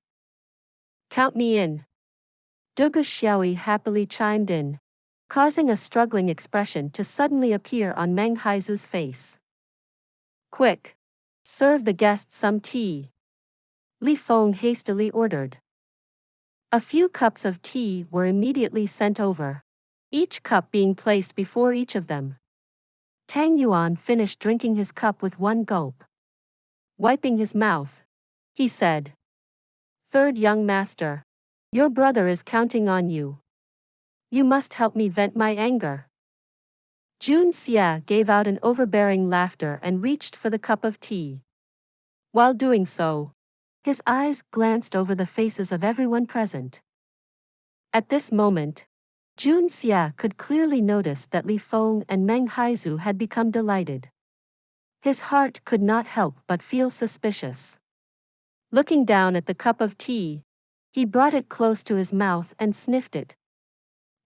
"Count me in." Dugu Xiaoi happily chimed in, causing a struggling expression to suddenly appear on Meng Haizu's face. "Quick! Serve the guests some tea." Li Feng hastily ordered. A few cups of tea were immediately sent over, each cup being placed before each of them. Tang Yuan finished drinking his cup with one gulp. Wiping his mouth, he said, "Third young master, your brother is counting on you. You must help me vent my anger." Jun Xie gave out an overbearing laughter and reached for the cup of tea. While doing so, his eyes glanced over the faces of everyone present. At this moment, Jun Xie could clearly notice that Li Feng and Meng Haizu had become delighted. His heart could not help but feel suspicious. Looking down at the cup of tea, he brought it close to his mouth and sniffed it.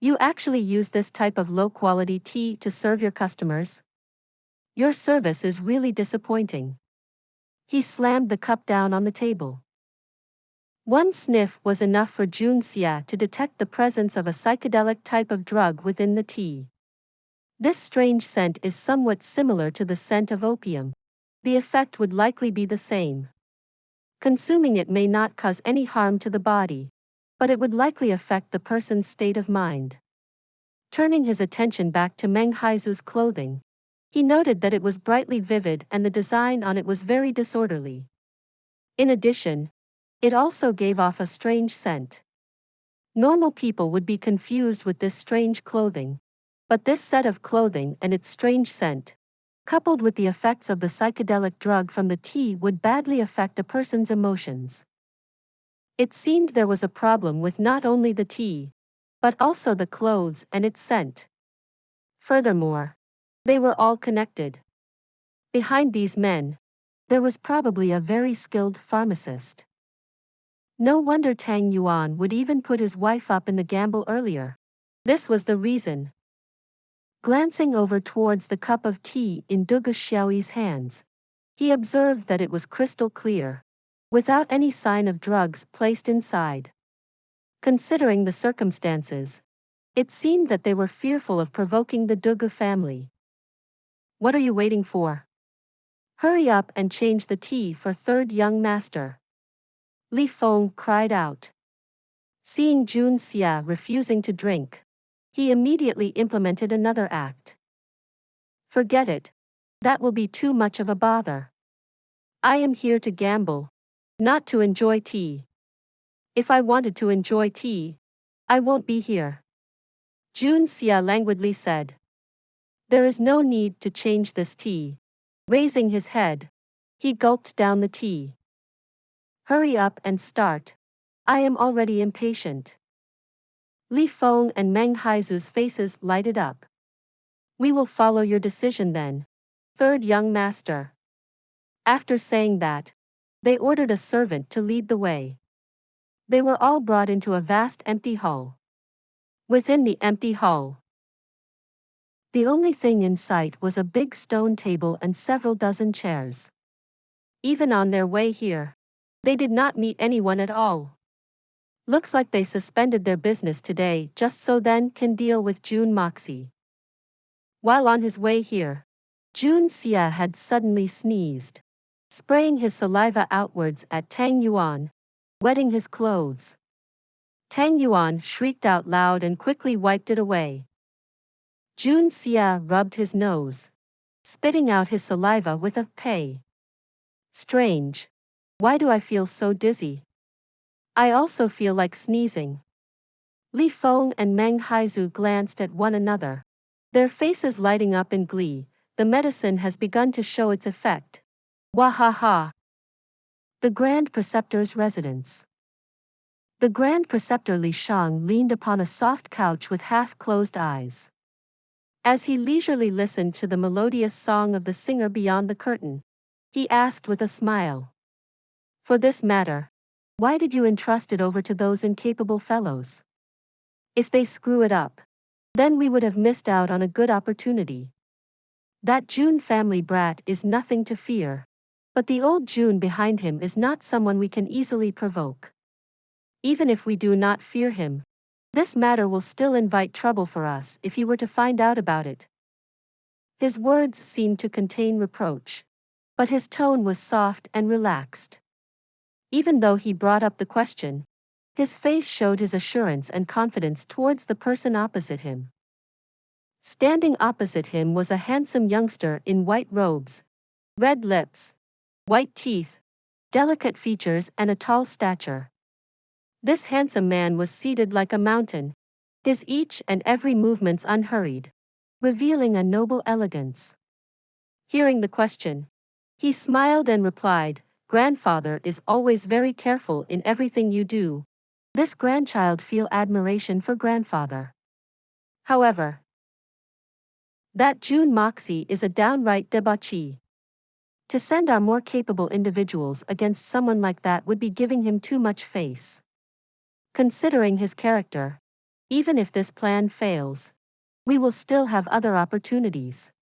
"You actually use this type of low-quality tea to serve your customers? Your service is really disappointing." He slammed the cup down on the table. One sniff was enough for Jun Xie to detect the presence of a psychedelic type of drug within the tea. This strange scent is somewhat similar to the scent of opium. The effect would likely be the same. Consuming it may not cause any harm to the body, but it would likely affect the person's state of mind. Turning his attention back to Meng Haizu's clothing, he noted that it was brightly vivid and the design on it was very disorderly. In addition, it also gave off a strange scent. Normal people would be confused with this strange clothing, but this set of clothing and its strange scent, coupled with the effects of the psychedelic drug from the tea, would badly affect a person's emotions. It seemed there was a problem with not only the tea, but also the clothes and its scent. Furthermore, they were all connected. Behind these men, there was probably a very skilled pharmacist. No wonder Tang Yuan would even put his wife up in the gamble earlier. This was the reason. Glancing over towards the cup of tea in Dugu Xiaoi's hands, he observed that it was crystal clear, without any sign of drugs placed inside. Considering the circumstances, It seemed that they were fearful of provoking the Dugu family. What are you waiting for? Hurry up and change the tea for third young master. Li Feng cried out. Seeing Jun Xie refusing to drink, he immediately implemented another act. Forget it. That will be too much of a bother. I am here to gamble, not to enjoy tea. If I wanted to enjoy tea, I won't be here. Jun Xie languidly said. There is no need to change this tea. Raising his head, he gulped down the tea. Hurry up and start. I am already impatient. Li Feng and Meng Haizu's faces lighted up. We will follow your decision then, third young master. After saying that, they ordered a servant to lead the way. They were all brought into a vast empty hall. Within the empty hall, the only thing in sight was a big stone table and several dozen chairs. Even on their way here, they did not meet anyone at all. Looks like they suspended their business today just so then can deal with Jun Moxie. While on his way here, Jun Xie had suddenly sneezed, spraying his saliva outwards at Tang Yuan, wetting his clothes. Tang Yuan shrieked out loud and quickly wiped it away. Jun Xie rubbed his nose, spitting out his saliva with a pay. Strange. Why do I feel so dizzy? I also feel like sneezing. Li Feng and Meng Haizu glanced at one another, their faces lighting up in glee. The medicine has begun to show its effect. Wahaha. The Grand Preceptor's residence. The Grand Preceptor Li Shang leaned upon a soft couch with half-closed eyes. As he leisurely listened to the melodious song of the singer beyond the curtain, he asked with a smile. For this matter, why did you entrust it over to those incapable fellows? If they screw it up, then we would have missed out on a good opportunity. That Jun family brat is nothing to fear, but the old Jun behind him is not someone we can easily provoke. Even if we do not fear him, this matter will still invite trouble for us if he were to find out about it. His words seemed to contain reproach, but his tone was soft and relaxed. Even though he brought up the question, his face showed his assurance and confidence towards the person opposite him. Standing opposite him was a handsome youngster in white robes, red lips, white teeth, delicate features and a tall stature. This handsome man was seated like a mountain, his each and every movements unhurried, revealing a noble elegance. Hearing the question, he smiled and replied, Grandfather is always very careful in everything you do. This grandchild feel admiration for grandfather. However, that Jun Moxie is a downright debauchee. To send our more capable individuals against someone like that would be giving him too much face. Considering his character, even if this plan fails, we will still have other opportunities.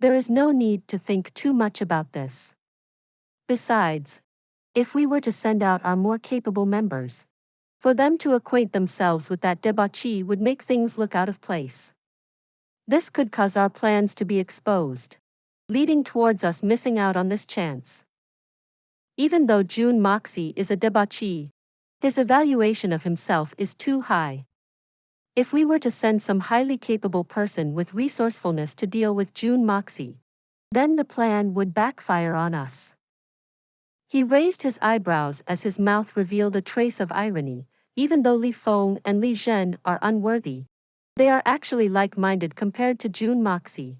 There is no need to think too much about this. Besides, if we were to send out our more capable members, for them to acquaint themselves with that debauchee would make things look out of place. This could cause our plans to be exposed, leading towards us missing out on this chance. Even though Jun Moxie is a debauchee, his evaluation of himself is too high. If we were to send some highly capable person with resourcefulness to deal with Jun Moxie, then the plan would backfire on us. He raised his eyebrows as his mouth revealed a trace of irony. Even though Li Feng and Li Zhen are unworthy, they are actually like-minded compared to Jun Moxie.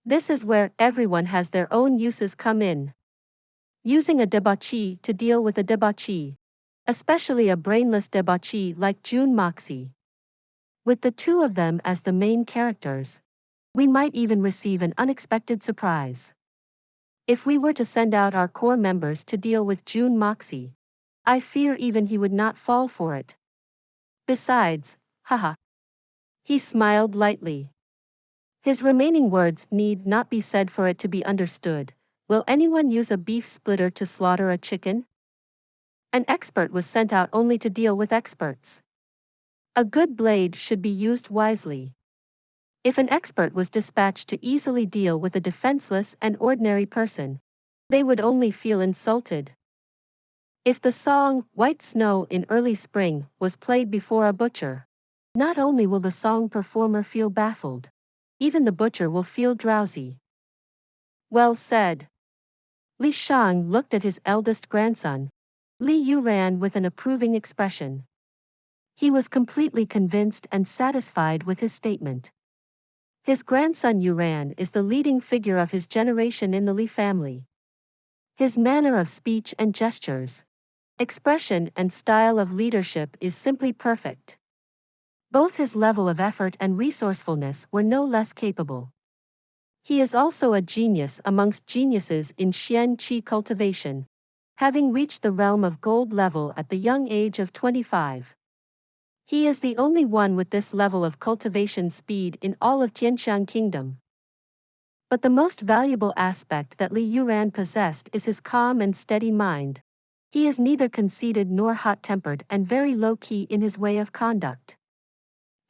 This is where everyone has their own uses come in. Using a debauchee to deal with a debauchee, especially a brainless debauchee like Jun Moxie. With the two of them as the main characters, we might even receive an unexpected surprise. If we were to send out our core members to deal with Jun Moxie, I fear even he would not fall for it. Besides, haha. He smiled lightly. His remaining words need not be said for it to be understood. Will anyone use a beef splitter to slaughter a chicken? An expert was sent out only to deal with experts. A good blade should be used wisely. If an expert was dispatched to easily deal with a defenseless and ordinary person, they would only feel insulted. If the song, White Snow in Early Spring, was played before a butcher, not only will the song performer feel baffled, even the butcher will feel drowsy. Well said. Li Shang looked at his eldest grandson, Li Youran, with an approving expression. He was completely convinced and satisfied with his statement. His grandson Youran is the leading figure of his generation in the Li family. His manner of speech and gestures, expression and style of leadership is simply perfect. Both his level of effort and resourcefulness were no less capable. He is also a genius amongst geniuses in Xian Qi cultivation, having reached the realm of gold level at the young age of 25. He is the only one with this level of cultivation speed in all of Tianxiang Kingdom. But the most valuable aspect that Li Youran possessed is his calm and steady mind. He is neither conceited nor hot-tempered and very low-key in his way of conduct.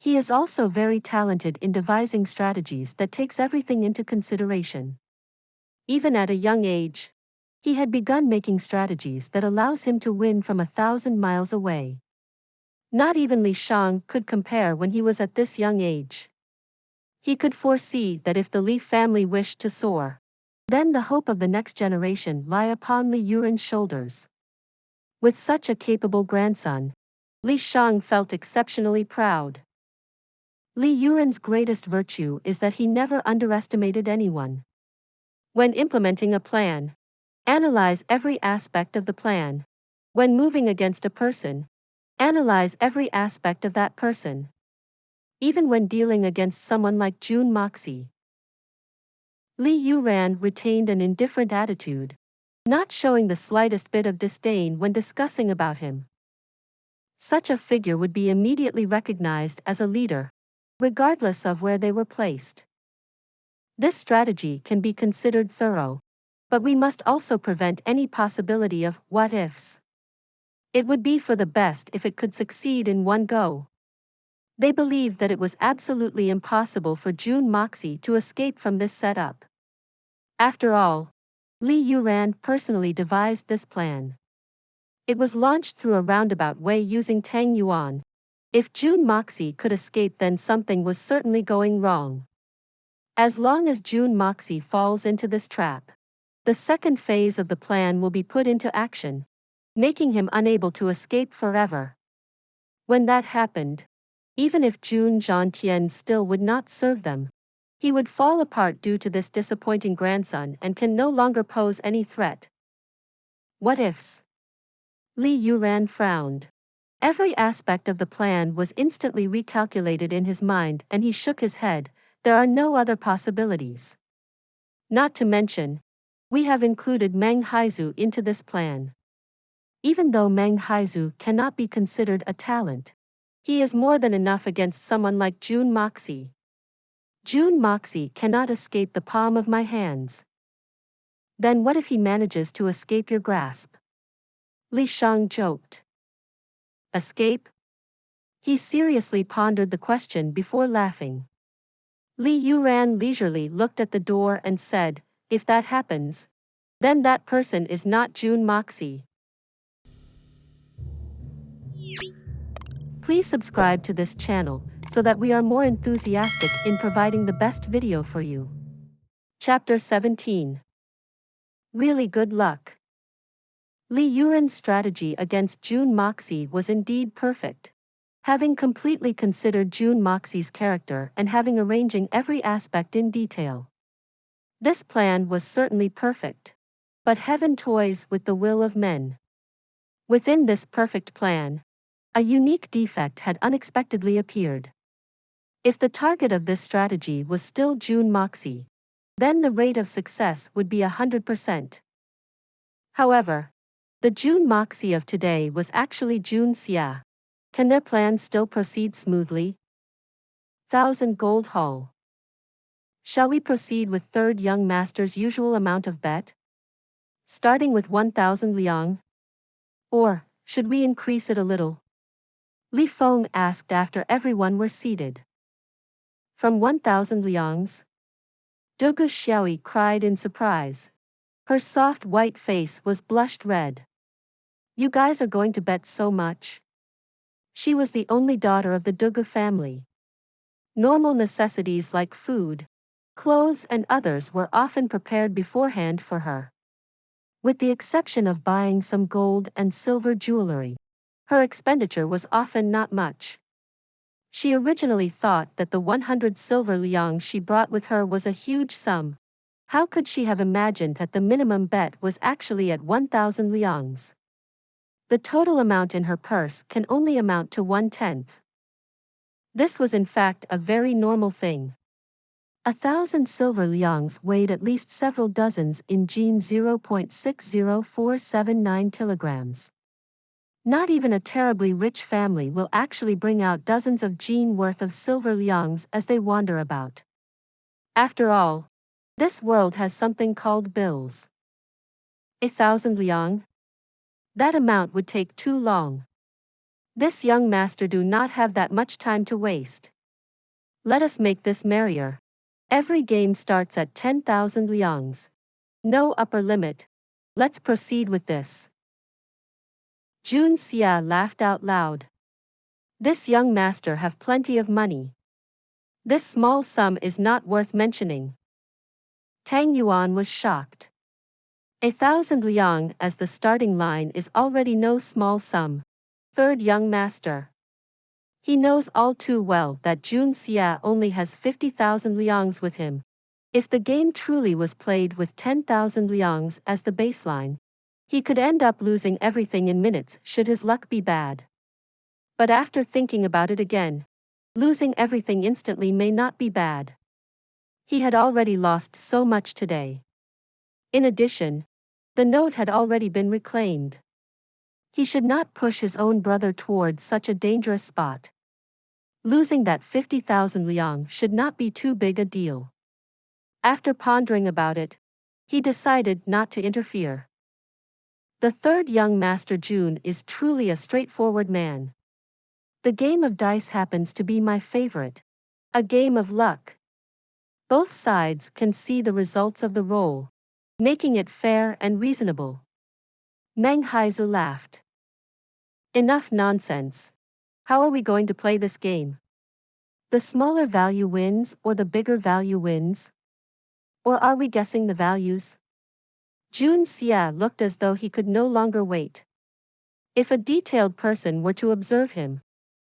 He is also very talented in devising strategies that takes everything into consideration. Even at a young age, he had begun making strategies that allows him to win from 1,000 miles away. Not even Li Shang could compare when he was at this young age. He could foresee that if the Li family wished to soar, then the hope of the next generation lie upon Li Youran's shoulders. With such a capable grandson, Li Shang felt exceptionally proud. Li Youran's greatest virtue is that he never underestimated anyone. When implementing a plan, analyze every aspect of the plan. When moving against a person, analyze every aspect of that person. Even when dealing against someone like Jun Moxie, Li Youran retained an indifferent attitude, not showing the slightest bit of disdain when discussing about him. Such a figure would be immediately recognized as a leader, regardless of where they were placed. This strategy can be considered thorough, but we must also prevent any possibility of what-ifs. It would be for the best if it could succeed in one go. They believed that it was absolutely impossible for Jun Moxie to escape from this setup. After all, Li Youran personally devised this plan. It was launched through a roundabout way using Tang Yuan. If Jun Moxie could escape, then something was certainly going wrong. As long as Jun Moxie falls into this trap, the second phase of the plan will be put into action, making him unable to escape forever. When that happened, even if Jun Zhantian still would not serve them, he would fall apart due to this disappointing grandson and can no longer pose any threat. What ifs? Li Youran frowned. Every aspect of the plan was instantly recalculated in his mind, and he shook his head. There are no other possibilities. Not to mention, we have included Meng Haizu into this plan. Even though Meng Haizu cannot be considered a talent, he is more than enough against someone like Jun Moxie. Jun Moxie cannot escape the palm of my hands. Then what if he manages to escape your grasp? Li Shang joked. Escape? He seriously pondered the question before laughing. Li Youran leisurely looked at the door and said, if that happens, then that person is not Jun Moxie. Please subscribe to this channel so that we are more enthusiastic in providing the best video for you. Chapter 17. Really good luck. Li Youran's strategy against Jun Moxie was indeed perfect. Having completely considered Jun Moxie's character and having arranging every aspect in detail, this plan was certainly perfect. But heaven toys with the will of men. Within this perfect plan, a unique defect had unexpectedly appeared. If the target of this strategy was still Jun Moxie, then the rate of success would be 100%. However, the Jun Moxie of today was actually Jun Xie. Can their plan still proceed smoothly? 1,000 gold haul. Shall we proceed with third young master's usual amount of bet? Starting with 1,000 liang? Or should we increase it a little? Li Feng asked after everyone were seated. From 1,000 liangs? Dugu Xiao cried in surprise. Her soft white face was blushed red. You guys are going to bet so much? She was the only daughter of the Dugu family. Normal necessities like food, clothes and others were often prepared beforehand for her. With the exception of buying some gold and silver jewelry, her expenditure was often not much. She originally thought that the 100 silver liang she brought with her was a huge sum. How could she have imagined that the minimum bet was actually at 1,000 liangs? The total amount in her purse can only amount to 1/10. This was in fact a very normal thing. 1,000 silver liangs weighed at least several dozens in Jin 0.60479 kilograms. Not even a terribly rich family will actually bring out dozens of Jin worth of silver liangs as they wander about. After all, this world has something called bills. 1,000 liang? That amount would take too long. This young master do not have that much time to waste. Let us make this merrier. Every game starts at 10,000 liangs. No upper limit. Let's proceed with this. Jun Xie laughed out loud. This young master have plenty of money. This small sum is not worth mentioning. Tang Yuan was shocked. 1,000 liang as the starting line is already no small sum. Third young master. He knows all too well that Jun Xie only has 50,000 liangs with him. If the game truly was played with 10,000 liangs as the baseline, he could end up losing everything in minutes should his luck be bad. But after thinking about it again, losing everything instantly may not be bad. He had already lost so much today. In addition, the note had already been reclaimed. He should not push his own brother towards such a dangerous spot. Losing that 50,000 liang should not be too big a deal. After pondering about it, he decided not to interfere. The third young master Jun is truly a straightforward man. The game of dice happens to be my favorite. A game of luck. Both sides can see the results of the roll, making it fair and reasonable. Meng Haizu laughed. Enough nonsense. How are we going to play this game? The smaller value wins or the bigger value wins? Or are we guessing the values? Jun Xie looked as though he could no longer wait. If a detailed person were to observe him,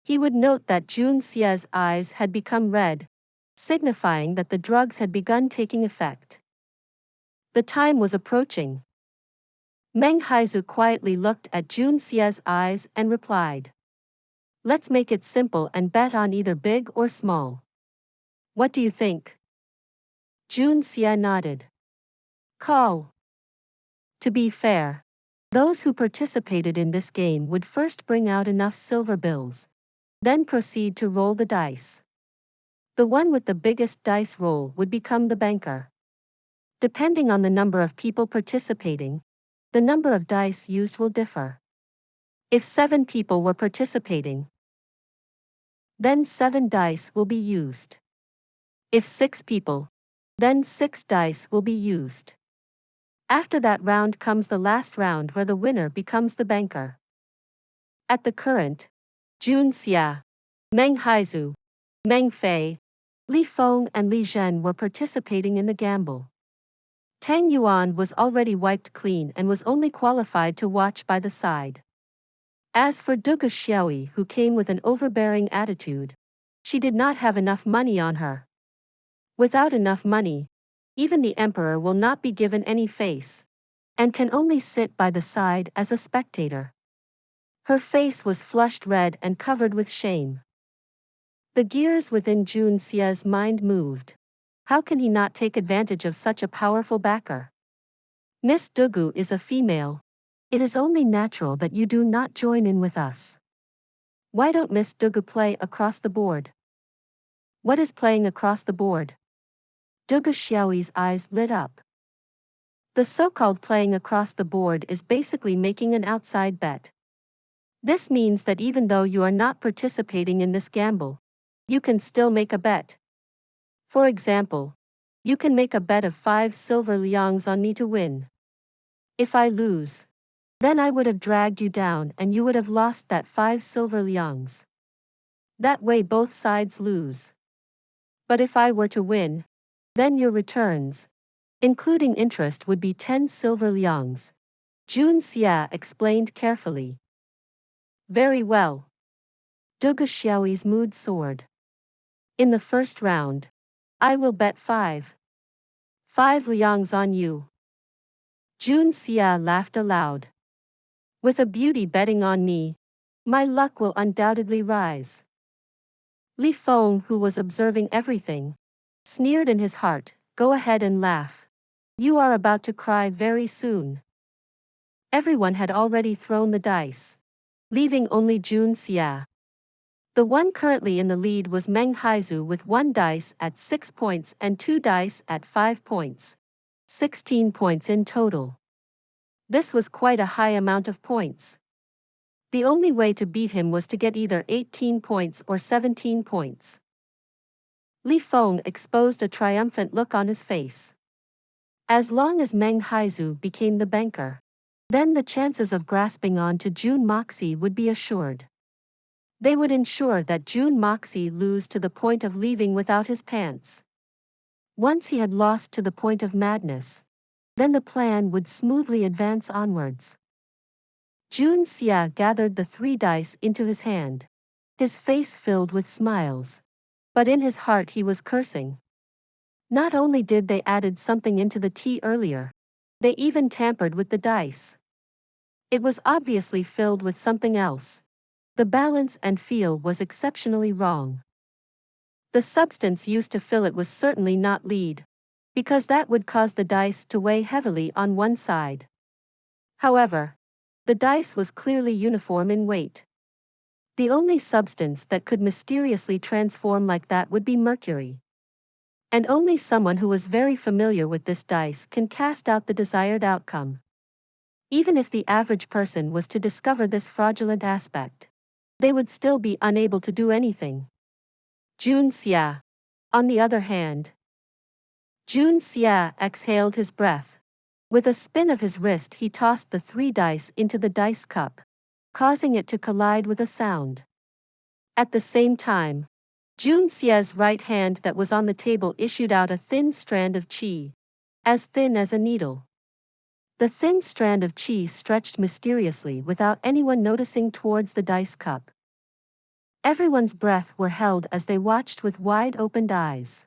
he would note that Jun Xie's eyes had become red, signifying that the drugs had begun taking effect. The time was approaching. Meng Haizu quietly looked at Jun Xie's eyes and replied. Let's make it simple and bet on either big or small. What do you think? Jun Xie nodded. Call. To be fair, those who participated in this game would first bring out enough silver bills, then proceed to roll the dice. The one with the biggest dice roll would become the banker. Depending on the number of people participating, the number of dice used will differ. If 7 people were participating, then 7 dice will be used. If 6 people, then 6 dice will be used. After that round comes the last round where the winner becomes the banker. At the current, Jun Xie, Meng Haizu, Meng Fei, Li Feng and Li Zhen were participating in the gamble. Tang Yuan was already wiped clean and was only qualified to watch by the side. As for Dugu Xiao, who came with an overbearing attitude, she did not have enough money on her. Without enough money, even the emperor will not be given any face, and can only sit by the side as a spectator. Her face was flushed red and covered with shame. The gears within Jun Xie's mind moved. How can he not take advantage of such a powerful backer? Miss Dugu is a female. It is only natural that you do not join in with us. Why don't Miss Dugu play across the board? What is playing across the board? Dugu Xiao's eyes lit up. The so-called playing across the board is basically making an outside bet. This means that even though you are not participating in this gamble, you can still make a bet. For example, you can make a bet of 5 silver liangs on me to win. If I lose, then I would have dragged you down and you would have lost that 5 silver liangs. That way both sides lose. But if I were to win, then your returns, including interest, would be 10 silver liangs, Jun Xie explained carefully. Very well. Dugu Xiao's mood soared. In the first round, I will bet 5 liangs on you. Jun Xie laughed aloud. With a beauty betting on me, my luck will undoubtedly rise. Li Feng, who was observing everything, sneered in his heart, go ahead and laugh. You are about to cry very soon. Everyone had already thrown the dice, leaving only Jun Xie. The one currently in the lead was Meng Haizu with 1 dice at 6 points and 2 dice at 5 points. 16 points in total. This was quite a high amount of points. The only way to beat him was to get either 18 points or 17 points. Li Feng exposed a triumphant look on his face. As long as Meng Haizu became the banker, then the chances of grasping on to Jun Moxie would be assured. They would ensure that Jun Moxie lose to the point of leaving without his pants. Once he had lost to the point of madness, then the plan would smoothly advance onwards. Jun Xie gathered the 3 dice into his hand, his face filled with smiles. But in his heart he was cursing. Not only did they added something into the tea earlier, they even tampered with the dice. It was obviously filled with something else. The balance and feel was exceptionally wrong. The substance used to fill it was certainly not lead, because that would cause the dice to weigh heavily on one side. However, the dice was clearly uniform in weight. The only substance that could mysteriously transform like that would be mercury. And only someone who was very familiar with this dice can cast out the desired outcome. Even if the average person was to discover this fraudulent aspect, they would still be unable to do anything. Jun Xie, on the other hand. Jun Xie exhaled his breath. With a spin of his wrist he tossed the 3 dice into the dice cup, causing it to collide with a sound. At the same time, Jun Xie's right hand that was on the table issued out a thin strand of qi, as thin as a needle. The thin strand of qi stretched mysteriously without anyone noticing towards the dice cup. Everyone's breath were held as they watched with wide-opened eyes.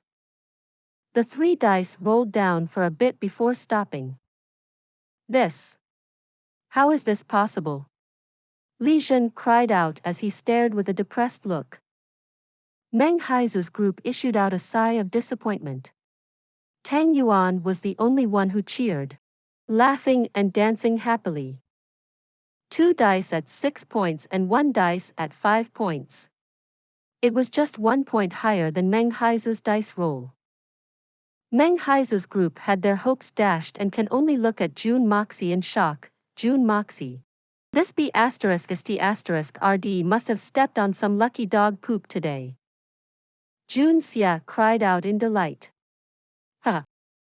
The 3 dice rolled down for a bit before stopping. How is this possible? Li Zhen cried out as he stared with a depressed look. Meng Haizu's group issued out a sigh of disappointment. Tang Yuan was the only one who cheered, laughing and dancing happily. 2 dice at 6 points and 1 dice at 5 points. It was just 1 point higher than Meng Haizu's dice roll. Meng Haizu's group had their hopes dashed and can only look at Jun Moxie in shock. Jun Moxie. This B****RD must have stepped on some lucky dog poop today. Jun Xie cried out in delight. Ha!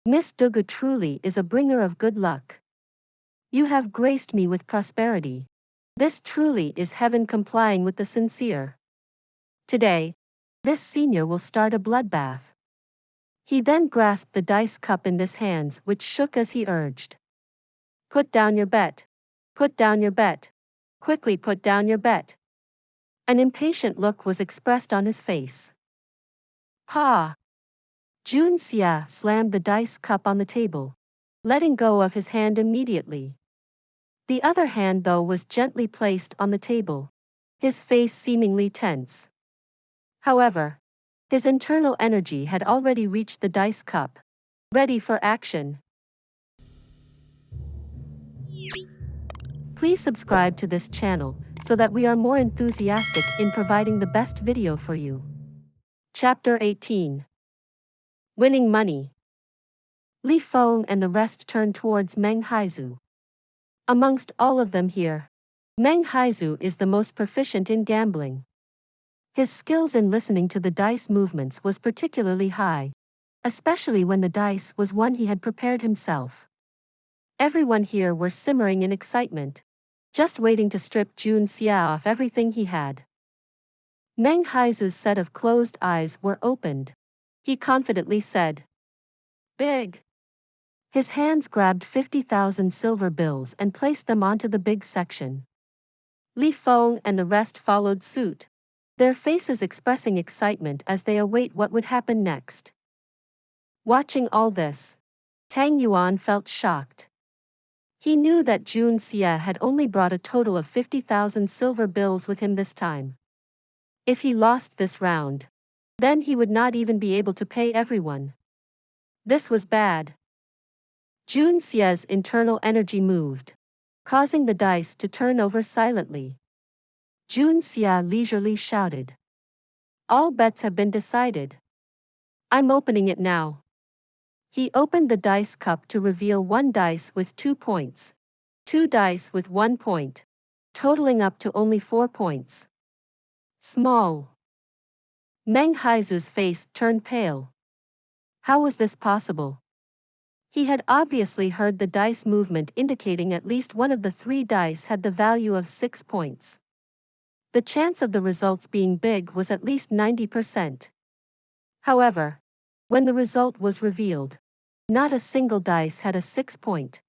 Miss Dugu truly is a bringer of good luck. You have graced me with prosperity. This truly is heaven complying with the sincere. Today, this senior will start a bloodbath. He then grasped the dice cup in his hands, which shook as he urged. Put down your bet. Put down your bet. Quickly put down your bet. An impatient look was expressed on his face. Ha! Jun Xie slammed the dice cup on the table, letting go of his hand immediately. The other hand, though, was gently placed on the table, his face seemingly tense. However, his internal energy had already reached the dice cup, ready for action. Please subscribe to this channel so that we are more enthusiastic in providing the best video for you. Chapter 18. Winning Money. Li Feng and the rest turned towards Meng Haizu. Amongst all of them here, Meng Haizu is the most proficient in gambling. His skills in listening to the dice movements was particularly high, especially when the dice was one he had prepared himself. Everyone here were simmering in excitement, just waiting to strip Jun Xie off everything he had. Meng Haizu's set of closed eyes were opened. He confidently said, "Big." His hands grabbed 50,000 silver bills and placed them onto the big section. Li Feng and the rest followed suit, their faces expressing excitement as they await what would happen next. Watching all this, Tang Yuan felt shocked. He knew that Jun Xie had only brought a total of 50,000 silver bills with him this time. If he lost this round, then he would not even be able to pay everyone. This was bad. Jun Xie's internal energy moved, causing the dice to turn over silently. Jun Xie leisurely shouted, "All bets have been decided. I'm opening it now." He opened the dice cup to reveal one dice with 2 points, 2 dice with 1 point, totaling up to only 4 points. Small. Meng Haizu's face turned pale. How was this possible? He had obviously heard the dice movement indicating at least one of the 3 dice had the value of 6 points. The chance of the results being big was at least 90%. However, when the result was revealed, not a single dice had a 6 point.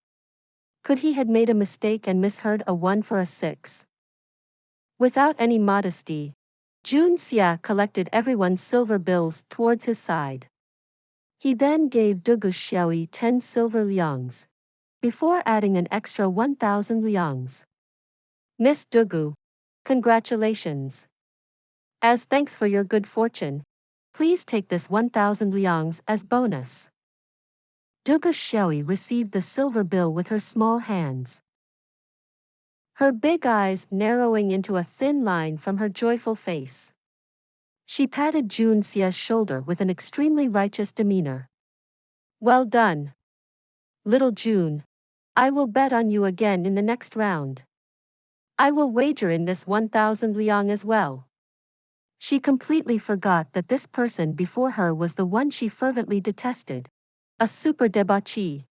Could he had made a mistake and misheard a 1 for a 6? Without any modesty, Jun Xie collected everyone's silver bills towards his side. He then gave Dugu Xiao 10 silver liangs, before adding an extra 1,000 liangs. "Miss Dugu, congratulations. As thanks for your good fortune, please take this 1,000 liangs as bonus." Dugu Xiao received the silver bill with her small hands, her big eyes narrowing into a thin line from her joyful face. She patted Jun Xie's shoulder with an extremely righteous demeanor. "Well done. Little Jun. I will bet on you again in the next round. I will wager in this 1,000 liang as well." She completely forgot that this person before her was the one she fervently detested, a super debauchee.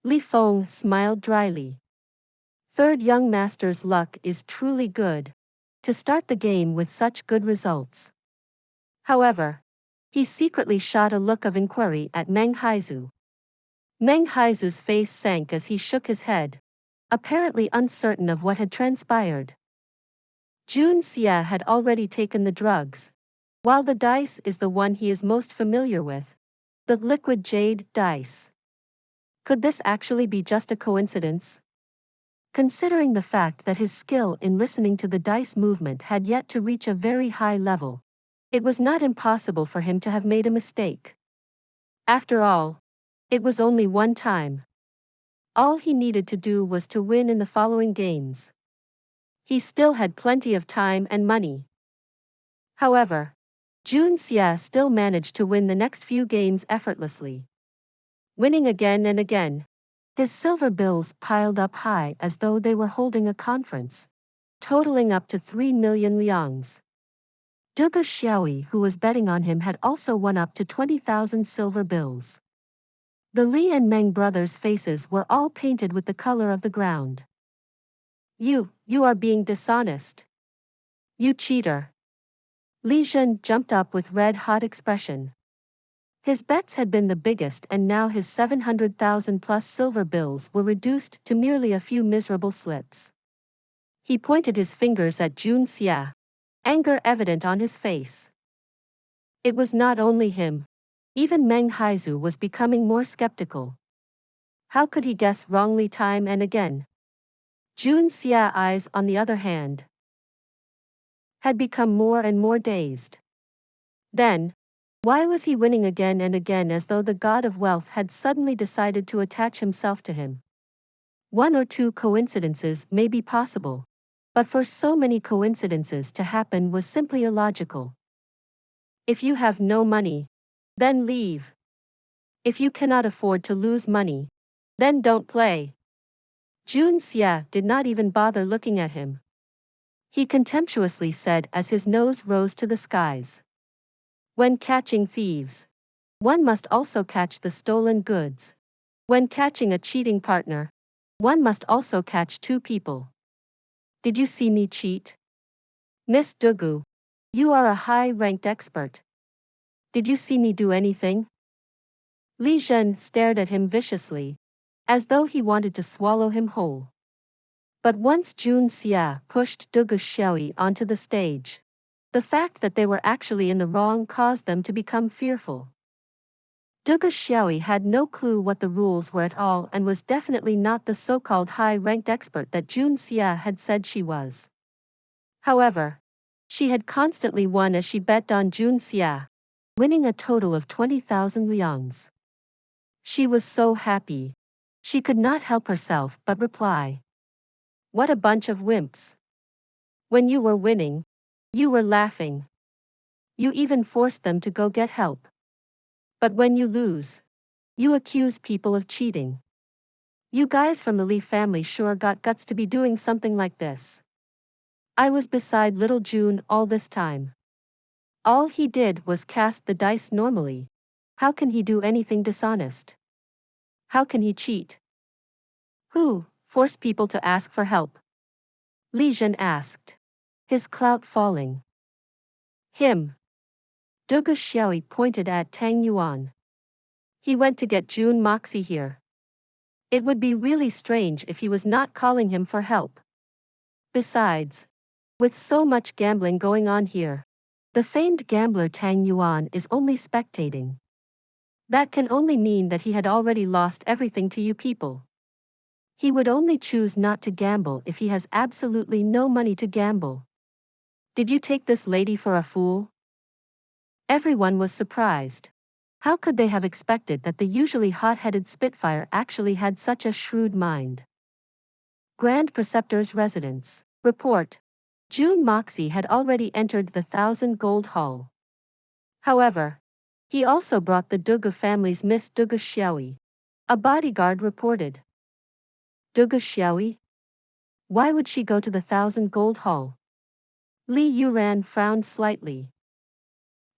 Li Feng smiled dryly. Third young master's luck is truly good, to start the game with such good results. However, he secretly shot a look of inquiry at Meng Haizu. Meng Haizu's face sank as he shook his head, apparently uncertain of what had transpired. Jun Xie had already taken the drugs, while the dice is the one he is most familiar with, the liquid jade dice. Could this actually be just a coincidence? Considering the fact that his skill in listening to the dice movement had yet to reach a very high level, it was not impossible for him to have made a mistake. After all, it was only one time. All he needed to do was to win in the following games. He still had plenty of time and money. However, Jun Xie still managed to win the next few games effortlessly. Winning again and again, his silver bills piled up high as though they were holding a conference, totaling up to 3 million liangs. Dugu Xiao, who was betting on him, had also won up to 20,000 silver bills. The Li and Meng brothers' faces were all painted with the color of the ground. You are being dishonest. You cheater." Li Zhen jumped up with red-hot expression. His bets had been the biggest and now his 700,000 plus silver bills were reduced to merely a few miserable slips. He pointed his fingers at Jun Xie, anger evident on his face. It was not only him. Even Meng Haizu was becoming more skeptical. How could he guess wrongly time and again? Jun Xie's eyes, on the other hand, had become more and more dazed. Then, why was he winning again and again as though the god of wealth had suddenly decided to attach himself to him? 1 or 2 coincidences may be possible, but for so many coincidences to happen was simply illogical. If you have no money, then leave. If you cannot afford to lose money, then don't play. Jun Xie did not even bother looking at him. He contemptuously said as his nose rose to the skies. When catching thieves, one must also catch the stolen goods. When catching a cheating partner, one must also catch two people. Did you see me cheat? Miss Dugu, you are a high-ranked expert. Did you see me do anything? Li Zhen stared at him viciously, as though he wanted to swallow him whole. But once Jun Xie pushed Dugu Xiao onto the stage, the fact that they were actually in the wrong caused them to become fearful. Dugu Xiao had no clue what the rules were at all and was definitely not the so-called high-ranked expert that Jun Xie had said she was. However, she had constantly won as she bet on Jun Xie, winning a total of 20,000 liangs. She was so happy. She could not help herself but reply. What a bunch of wimps. When you were winning, you were laughing. You even forced them to go get help. But when you lose, you accuse people of cheating. You guys from the Li family sure got guts to be doing something like this. I was beside little Jun all this time. All he did was cast the dice normally. How can he do anything dishonest? How can he cheat? Who forced people to ask for help? Li Zhen asked, his clout falling. Him. Dugu Xiao pointed at Tang Yuan. He went to get Jun Moxie here. It would be really strange if he was not calling him for help. Besides, with so much gambling going on here, the famed gambler Tang Yuan is only spectating. That can only mean that he had already lost everything to you people. He would only choose not to gamble if he has absolutely no money to gamble. Did you take this lady for a fool? Everyone was surprised. How could they have expected that the usually hot-headed Spitfire actually had such a shrewd mind? Grand Preceptor's residence. Report. Jun Moxie had already entered the 1,000 gold hall. However, he also brought the Dugu family's Miss Dugu Xiao. A bodyguard reported. Dugu Xiao? Why would she go to the 1,000 gold hall? Li Youran frowned slightly.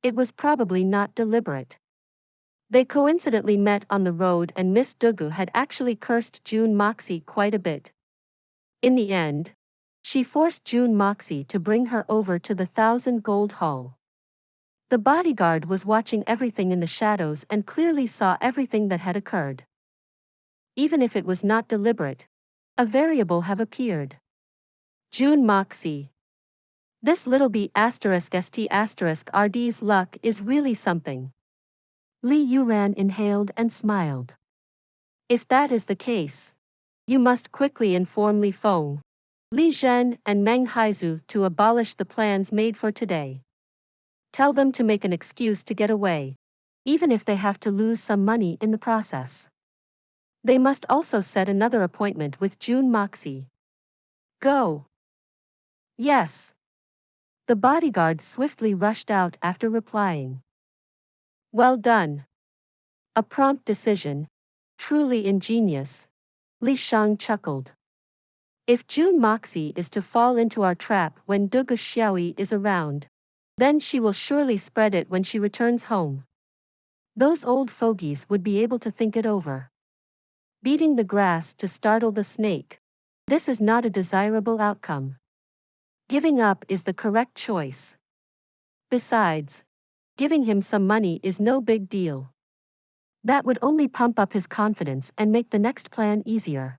It was probably not deliberate. They coincidentally met on the road and Miss Dugu had actually cursed Jun Moxie quite a bit. In the end, she forced Jun Moxie to bring her over to the 1,000 gold hall. The bodyguard was watching everything in the shadows and clearly saw everything that had occurred. Even if it was not deliberate, a variable have appeared. Jun Moxie. This little b*st** rd's luck is really something. Li Youran inhaled and smiled. If that is the case, you must quickly inform Li Feng, Li Zhen and Meng Haizu to abolish the plans made for today. Tell them to make an excuse to get away, even if they have to lose some money in the process. They must also set another appointment with Jun Moxie. Go. Yes. The bodyguard swiftly rushed out after replying. Well done. A prompt decision. Truly ingenious. Li Shang chuckled. If Jun Moxie is to fall into our trap when Dugu Xiao is around, then she will surely spread it when she returns home. Those old fogies would be able to think it over. Beating the grass to startle the snake. This is not a desirable outcome. Giving up is the correct choice. Besides, giving him some money is no big deal. That would only pump up his confidence and make the next plan easier.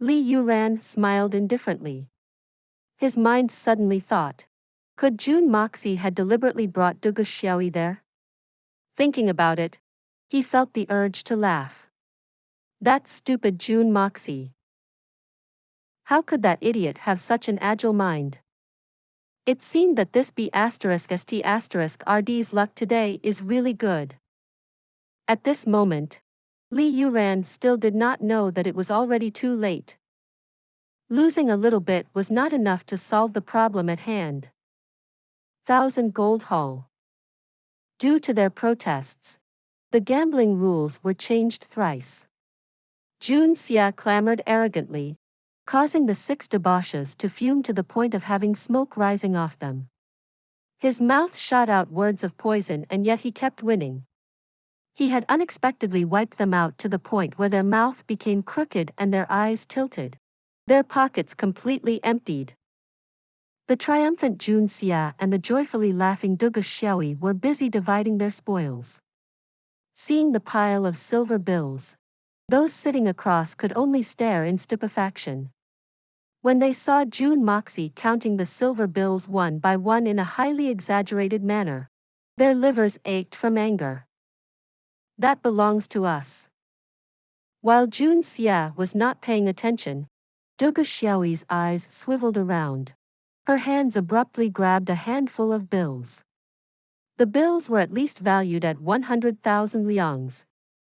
Li Youran smiled indifferently. His mind suddenly thought. Could Jun Moxie had deliberately brought Dugu Xiao there? Thinking about it, he felt the urge to laugh. That stupid Jun Moxie. How could that idiot have such an agile mind? It seemed that this b***st** rd's luck today is really good. At this moment, Li Youran still did not know that it was already too late. Losing a little bit was not enough to solve the problem at hand. 1,000 gold haul. Due to their protests, the gambling rules were changed thrice. Jun Xie clamored arrogantly, causing the 6 debauchees to fume to the point of having smoke rising off them. His mouth shot out words of poison, and yet he kept winning. He had unexpectedly wiped them out to the point where their mouth became crooked and their eyes tilted, their pockets completely emptied. The triumphant Jun Xie and the joyfully laughing Dugu Xiao were busy dividing their spoils. Seeing the pile of silver bills, those sitting across could only stare in stupefaction. When they saw Jun Moxie counting the silver bills one by one in a highly exaggerated manner, their livers ached from anger. That belongs to us. While Jun Xie was not paying attention, Dugu Xiao's eyes swiveled around. Her hands abruptly grabbed a handful of bills. The bills were at least valued at 100,000 liangs.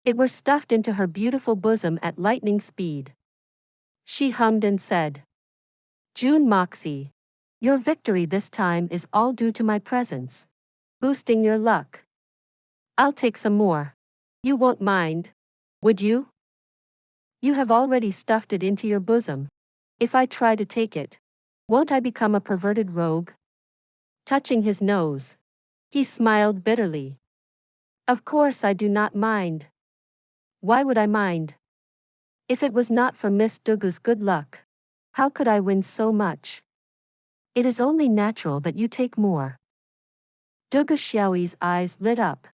It were stuffed into her beautiful bosom at lightning speed. She hummed and said, "Jun Moxie, your victory this time is all due to my presence, boosting your luck. I'll take some more. You won't mind, would you? You have already stuffed it into your bosom. If I try to take it, won't I become a perverted rogue?" Touching his nose, he smiled bitterly. "Of course I do not mind. Why would I mind? If it was not for Miss Dugu's good luck, how could I win so much? It is only natural that you take more." Dugu Xiao's eyes lit up,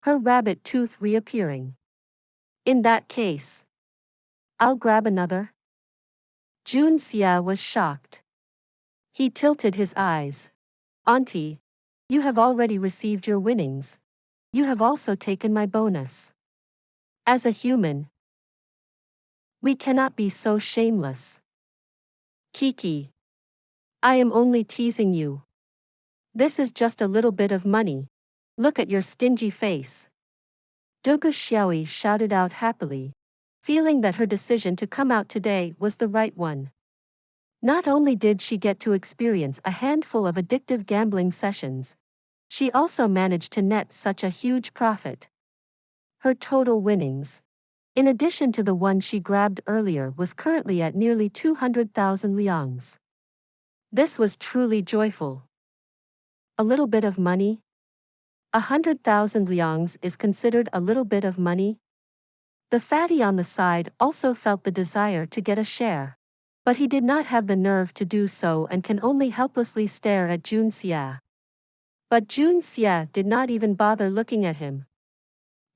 her rabbit tooth reappearing. "In that case, I'll grab another." Jun Xie was shocked. He tilted his eyes. "Auntie, you have already received your winnings. You have also taken my bonus. As a human, we cannot be so shameless." "Kiki, I am only teasing you. This is just a little bit of money. Look at your stingy face." Dugu Xiao shouted out happily, feeling that her decision to come out today was the right one. Not only did she get to experience a handful of addictive gambling sessions, she also managed to net such a huge profit. Her total winnings, in addition to the one she grabbed earlier, was currently at nearly 200,000 liangs. This was truly joyful. A little bit of money? 100,000 liangs is considered a little bit of money? The fatty on the side also felt the desire to get a share, but he did not have the nerve to do so and can only helplessly stare at Jun Xie. But Jun Xie did not even bother looking at him.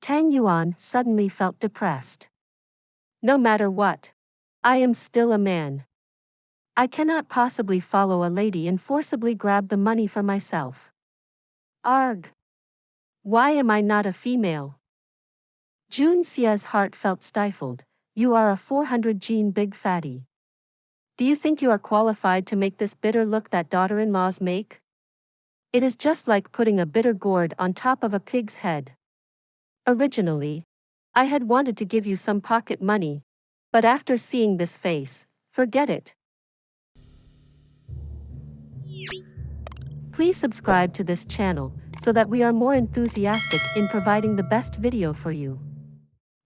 Tang Yuan suddenly felt depressed. "No matter what, I am still a man. I cannot possibly follow a lady and forcibly grab the money for myself. Arg! Why am I not a female?" Jun Xie's heart felt stifled. "You are a 400 gene big fatty. Do you think you are qualified to make this bitter look that daughter-in-laws make? It is just like putting a bitter gourd on top of a pig's head. Originally, I had wanted to give you some pocket money, but after seeing this face, forget it." Please subscribe to this channel so that we are more enthusiastic in providing the best video for you.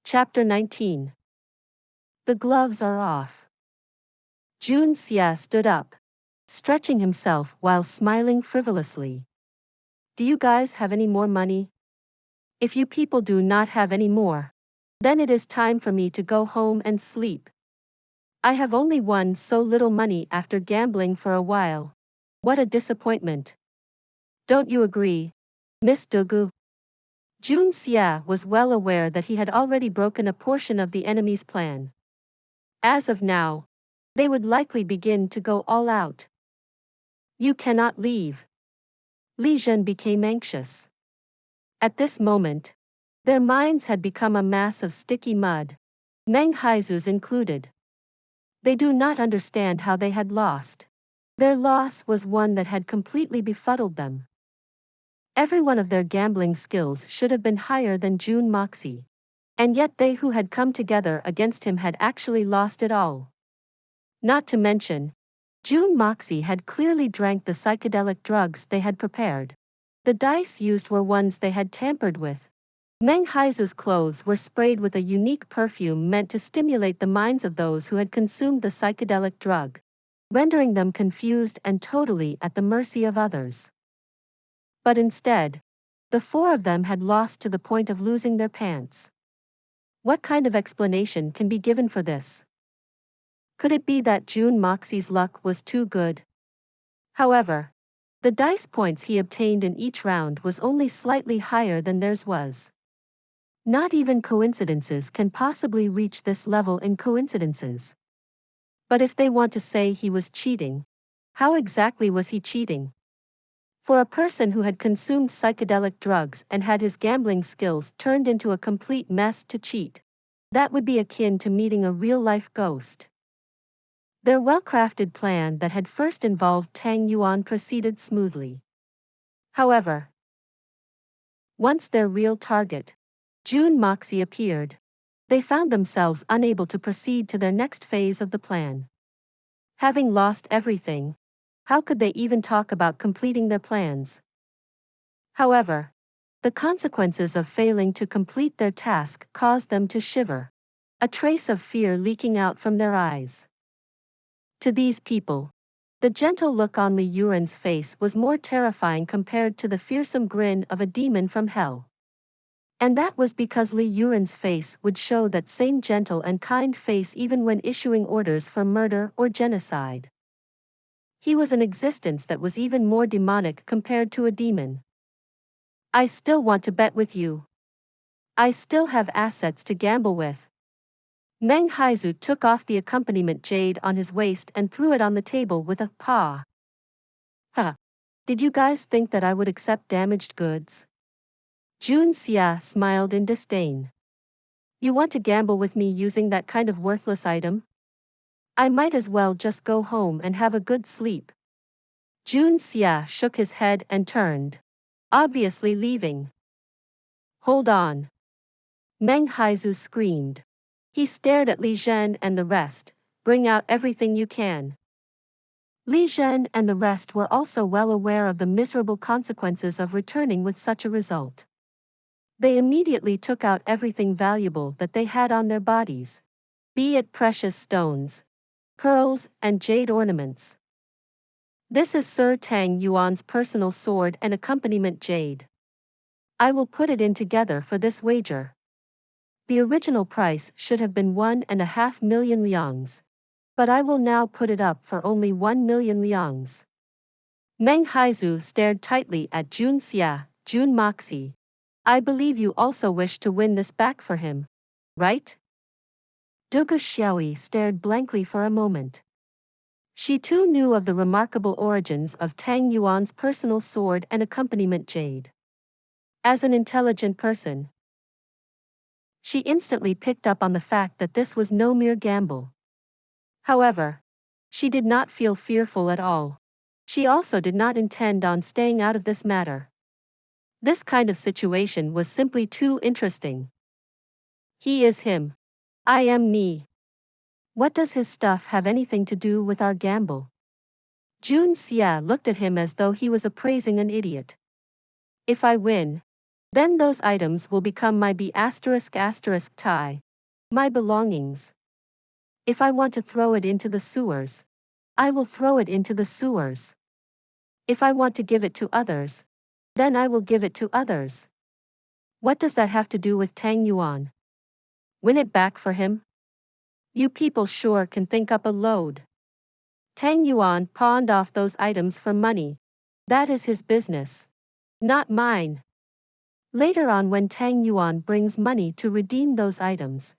Chapter 19. The gloves are off. Jun Xie stood up, stretching himself while smiling frivolously. "Do you guys have any more money? If you people do not have any more, then it is time for me to go home and sleep. I have only won so little money after gambling for a while. What a disappointment. Don't you agree, Miss Dugu?" Jun Xie was well aware that he had already broken a portion of the enemy's plan. As of now, they would likely begin to go all out. "You cannot leave." Li Zhen became anxious. At this moment, their minds had become a mass of sticky mud, Meng Haizu's included. They do not understand how they had lost. Their loss was one that had completely befuddled them. Every one of their gambling skills should have been higher than Jun Moxie, and yet they who had come together against him had actually lost it all. Not to mention, Jun Moxie had clearly drank the psychedelic drugs they had prepared. The dice used were ones they had tampered with, Meng Haizu's clothes were sprayed with a unique perfume meant to stimulate the minds of those who had consumed the psychedelic drug, rendering them confused and totally at the mercy of others. But instead, the four of them had lost to the point of losing their pants. What kind of explanation can be given for this? Could it be that Jun Moxie's luck was too good? However, the dice points he obtained in each round was only slightly higher than theirs was. Not even coincidences can possibly reach this level in coincidences. But if they want to say he was cheating, how exactly was he cheating? For a person who had consumed psychedelic drugs and had his gambling skills turned into a complete mess to cheat, that would be akin to meeting a real-life ghost. Their well-crafted plan that had first involved Tang Yuan proceeded smoothly. However, once their real target, Jun Moxie, appeared, they found themselves unable to proceed to their next phase of the plan. Having lost everything, how could they even talk about completing their plans? However, the consequences of failing to complete their task caused them to shiver, a trace of fear leaking out from their eyes. To these people, the gentle look on Youran's face was more terrifying compared to the fearsome grin of a demon from hell. And that was because Youran's face would show that same gentle and kind face even when issuing orders for murder or genocide. He was an existence that was even more demonic compared to a demon. I still want to bet with you. I still have assets to gamble with. Meng Haizu took off the accompaniment jade on his waist and threw it on the table with a paw. Huh. Did you guys think that I would accept damaged goods? Jun Xie smiled in disdain. You want to gamble with me using that kind of worthless item? I might as well just go home and have a good sleep. Jun Xie shook his head and turned, obviously leaving. Hold on. Meng Haizu screamed. He stared at Li Zhen and the rest. Bring out everything you can. Li Zhen and the rest were also well aware of the miserable consequences of returning with such a result. They immediately took out everything valuable that they had on their bodies, be it precious stones, pearls, and jade ornaments. This is Sir Tang Yuan's personal sword and accompaniment jade. I will put it in together for this wager. The original price should have been 1.5 million liangs, but I will now put it up for only 1 million liangs. Meng Haizu stared tightly at Jun Xie. Jun Moxie, I believe you also wish to win this back for him, right? Dugu Xiao stared blankly for a moment. She too knew of the remarkable origins of Tang Yuan's personal sword and accompaniment jade. As an intelligent person, she instantly picked up on the fact that this was no mere gamble. However, she did not feel fearful at all. She also did not intend on staying out of this matter. This kind of situation was simply too interesting. He is him. I am me. What does his stuff have anything to do with our gamble? Jun Xie looked at him as though he was appraising an idiot. If I win, then those items will become my tie, my belongings. If I want to throw it into the sewers, I will throw it into the sewers. If I want to give it to others, then I will give it to others. What does that have to do with Tang Yuan? Win it back for him? You people sure can think up a load. Tang Yuan pawned off those items for money. That is his business, not mine. Later on, when Tang Yuan brings money to redeem those items,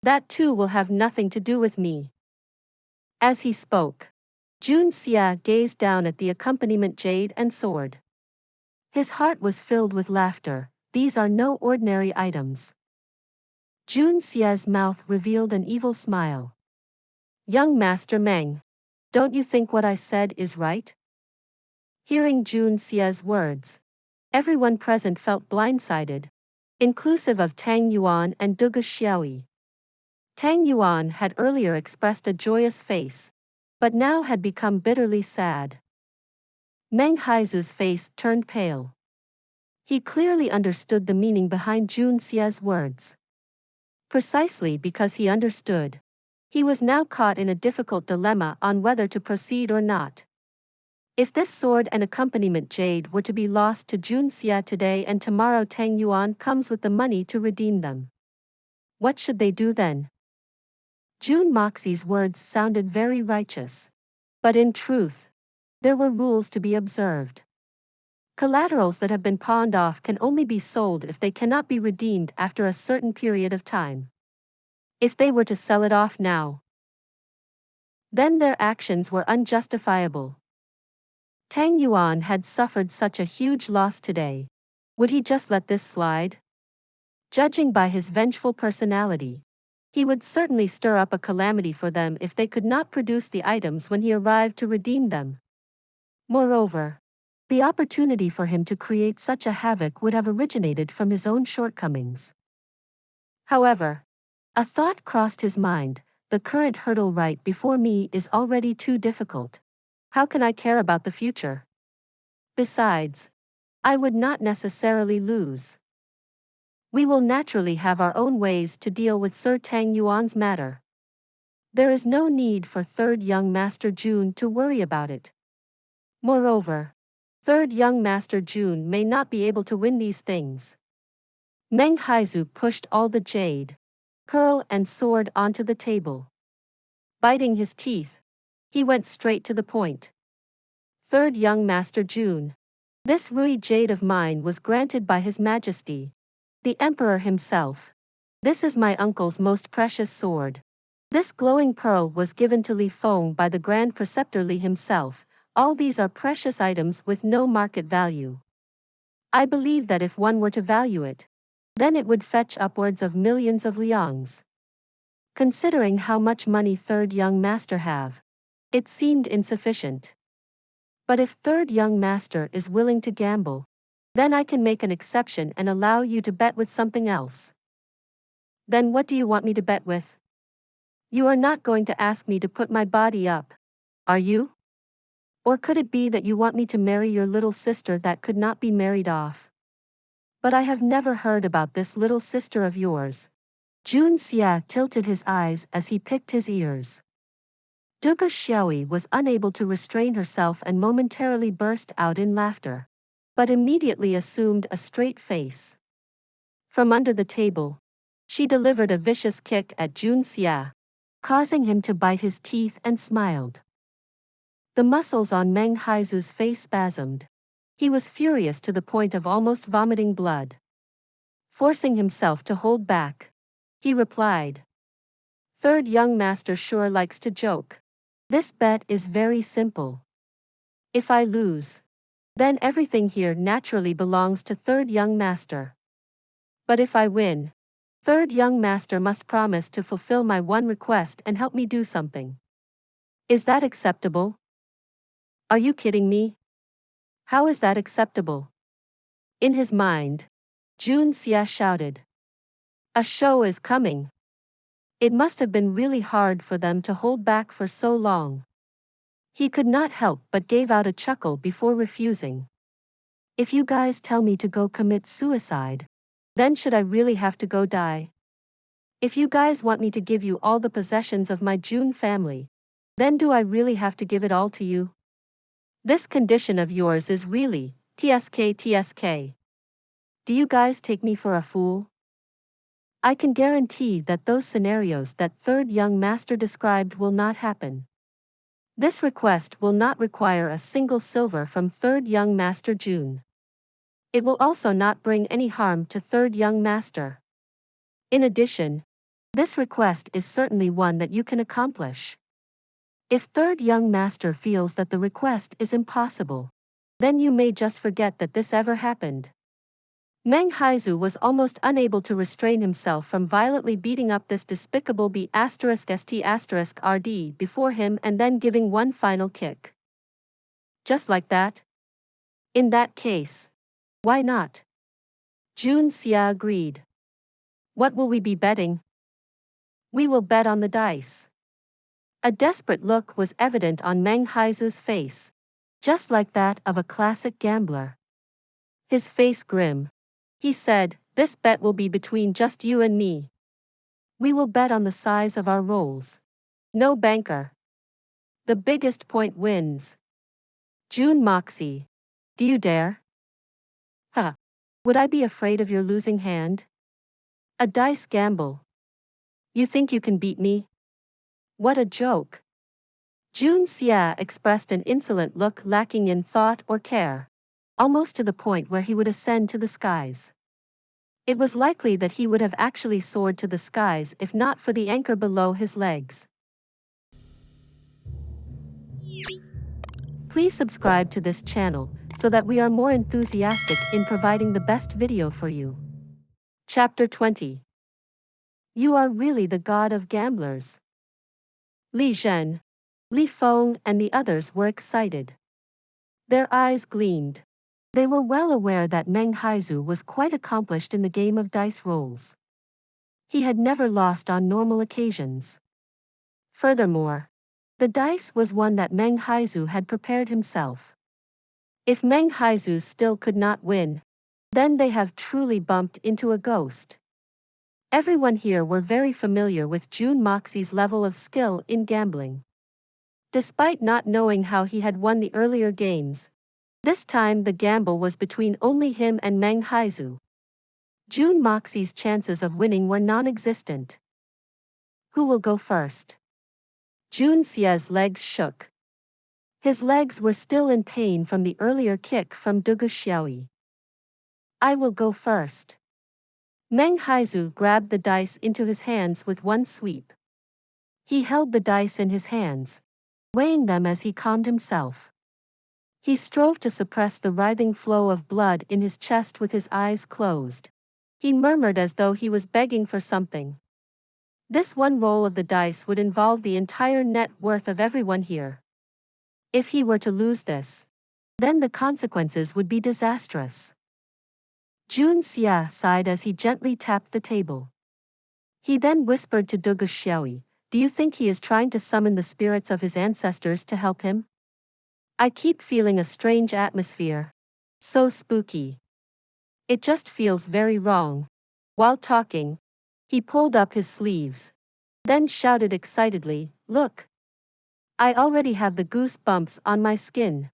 that too will have nothing to do with me. As he spoke, Jun Xie gazed down at the accompaniment jade and sword. His heart was filled with laughter. These are no ordinary items. Jun Xie's mouth revealed an evil smile. Young Master Meng, don't you think what I said is right? Hearing Jun Xie's words, everyone present felt blindsided, inclusive of Tang Yuan and Dugu Xiao. Tang Yuan had earlier expressed a joyous face, but now had become bitterly sad. Meng Haizu's face turned pale. He clearly understood the meaning behind Jun Xie's words. Precisely because he understood, he was now caught in a difficult dilemma on whether to proceed or not. If this sword and accompaniment jade were to be lost to Jun Xie today and tomorrow Tang Yuan comes with the money to redeem them, what should they do then? Jun Moxie's words sounded very righteous. But in truth, there were rules to be observed. Collaterals that have been pawned off can only be sold if they cannot be redeemed after a certain period of time. If they were to sell it off now, then their actions were unjustifiable. Tang Yuan had suffered such a huge loss today. Would he just let this slide? Judging by his vengeful personality, he would certainly stir up a calamity for them if they could not produce the items when he arrived to redeem them. Moreover, the opportunity for him to create such a havoc would have originated from his own shortcomings. However, a thought crossed his mind: the current hurdle right before me is already too difficult. How can I care about the future? Besides, I would not necessarily lose. We will naturally have our own ways to deal with Sir Tang Yuan's matter. There is no need for third young Master Jun to worry about it. Moreover, third young Master Jun may not be able to win these things. Meng Haizu pushed all the jade, pearl and sword onto the table. Biting his teeth, he went straight to the point. Third young Master Jun, this Rui jade of mine was granted by His Majesty, the Emperor himself. This is my uncle's most precious sword. This glowing pearl was given to Li Feng by the Grand Preceptor Li himself. All these are precious items with no market value. I believe that if one were to value it, then it would fetch upwards of millions of liangs. Considering how much money third young master have, it seemed insufficient. But if third young master is willing to gamble, then I can make an exception and allow you to bet with something else. Then what do you want me to bet with? You are not going to ask me to put my body up, are you? Or could it be that you want me to marry your little sister that could not be married off? But I have never heard about this little sister of yours. Jun Xie tilted his eyes as he picked his ears. Dugu Xiao was unable to restrain herself and momentarily burst out in laughter, but immediately assumed a straight face. From under the table, she delivered a vicious kick at Jun Xie, causing him to bite his teeth, and smiled. The muscles on Meng Haizu's face spasmed. He was furious to the point of almost vomiting blood. Forcing himself to hold back, he replied, "Third young master sure likes to joke. This bet is very simple. If I lose, then everything here naturally belongs to third young master. But if I win, third young master must promise to fulfill my one request and help me do something. Is that acceptable? Are you kidding me? How is that acceptable?" In his mind, Jun Xie shouted, "A show is coming." It must have been really hard for them to hold back for so long. He could not help but gave out a chuckle before refusing. "If you guys tell me to go commit suicide, then should I really have to go die? If you guys want me to give you all the possessions of my Jun family, then do I really have to give it all to you? This condition of yours is really, tsk. Do you guys take me for a fool? I can guarantee that those scenarios that third young master described will not happen. This request will not require a single silver from third young master Jun. It will also not bring any harm to third young master. In addition, this request is certainly one that you can accomplish. If third young master feels that the request is impossible, then you may just forget that this ever happened." Meng Haizu was almost unable to restrain himself from violently beating up this despicable B***st**RD before him and then giving one final kick. Just like that? In that case, why not? Jun Xie agreed. What will we be betting? We will bet on the dice. A desperate look was evident on Meng Haizu's face, just like that of a classic gambler. his face grim. He said, "This bet will be between just you and me. We will bet on the size of our rolls. No banker. The biggest point wins." Jun Moxie. Do you dare? Huh. Would I be afraid of your losing hand? A dice gamble. You think you can beat me? What a joke. Jun Xie expressed an insolent look lacking in thought or care, almost to the point where he would ascend to the skies. It was likely that he would have actually soared to the skies if not for the anchor below his legs. Please subscribe to this channel so that we are more enthusiastic in providing the best video for you. Chapter 20. You are really the god of gamblers. Li Zhen, Li Feng and the others were excited. Their eyes gleamed. They were well aware that Meng Haizu was quite accomplished in the game of dice rolls. He had never lost on normal occasions. Furthermore, the dice was one that Meng Haizu had prepared himself. If Meng Haizu still could not win, then they have truly bumped into a ghost. Everyone here were very familiar with Jun Moxie's level of skill in gambling. Despite not knowing how he had won the earlier games, this time the gamble was between only him and Meng Haizu. Jun Moxie's chances of winning were non-existent. Who will go first? Jun Xie's legs shook. His legs were still in pain from the earlier kick from Dugu. I will go first. Meng Haizu grabbed the dice into his hands with one sweep. He held the dice in his hands, weighing them as he calmed himself. He strove to suppress the writhing flow of blood in his chest with his eyes closed. He murmured as though he was begging for something. This one roll of the dice would involve the entire net worth of everyone here. If he were to lose this, then the consequences would be disastrous. Jun Xie sighed as he gently tapped the table. He then whispered to Dugu, "Do you think he is trying to summon the spirits of his ancestors to help him? I keep feeling a strange atmosphere. So spooky. It just feels very wrong." While talking, he pulled up his sleeves, then shouted excitedly, "Look! I already have the goosebumps on my skin."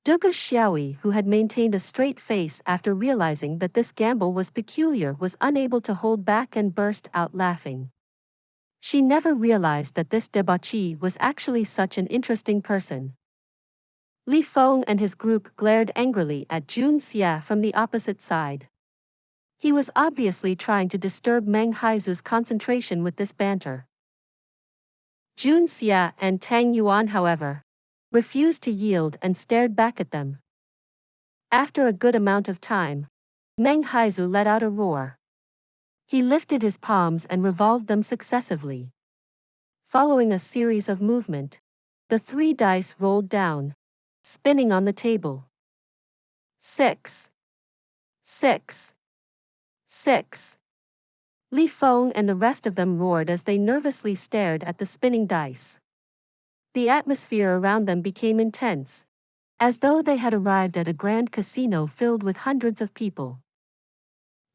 Dugu, who had maintained a straight face after realizing that this gamble was peculiar, was unable to hold back and burst out laughing. She never realized that this debauchee was actually such an interesting person. Li Feng and his group glared angrily at Jun Xie from the opposite side. He was obviously trying to disturb Meng Haizu's concentration with this banter. Jun Xie and Tang Yuan, however, refused to yield and stared back at them. After a good amount of time, Meng Haizu let out a roar. He lifted his palms and revolved them successively. Following a series of movement, the three dice rolled down, spinning on the table. 6. 6. 6. Li Feng and the rest of them roared as they nervously stared at the spinning dice. The atmosphere around them became intense, as though they had arrived at a grand casino filled with hundreds of people.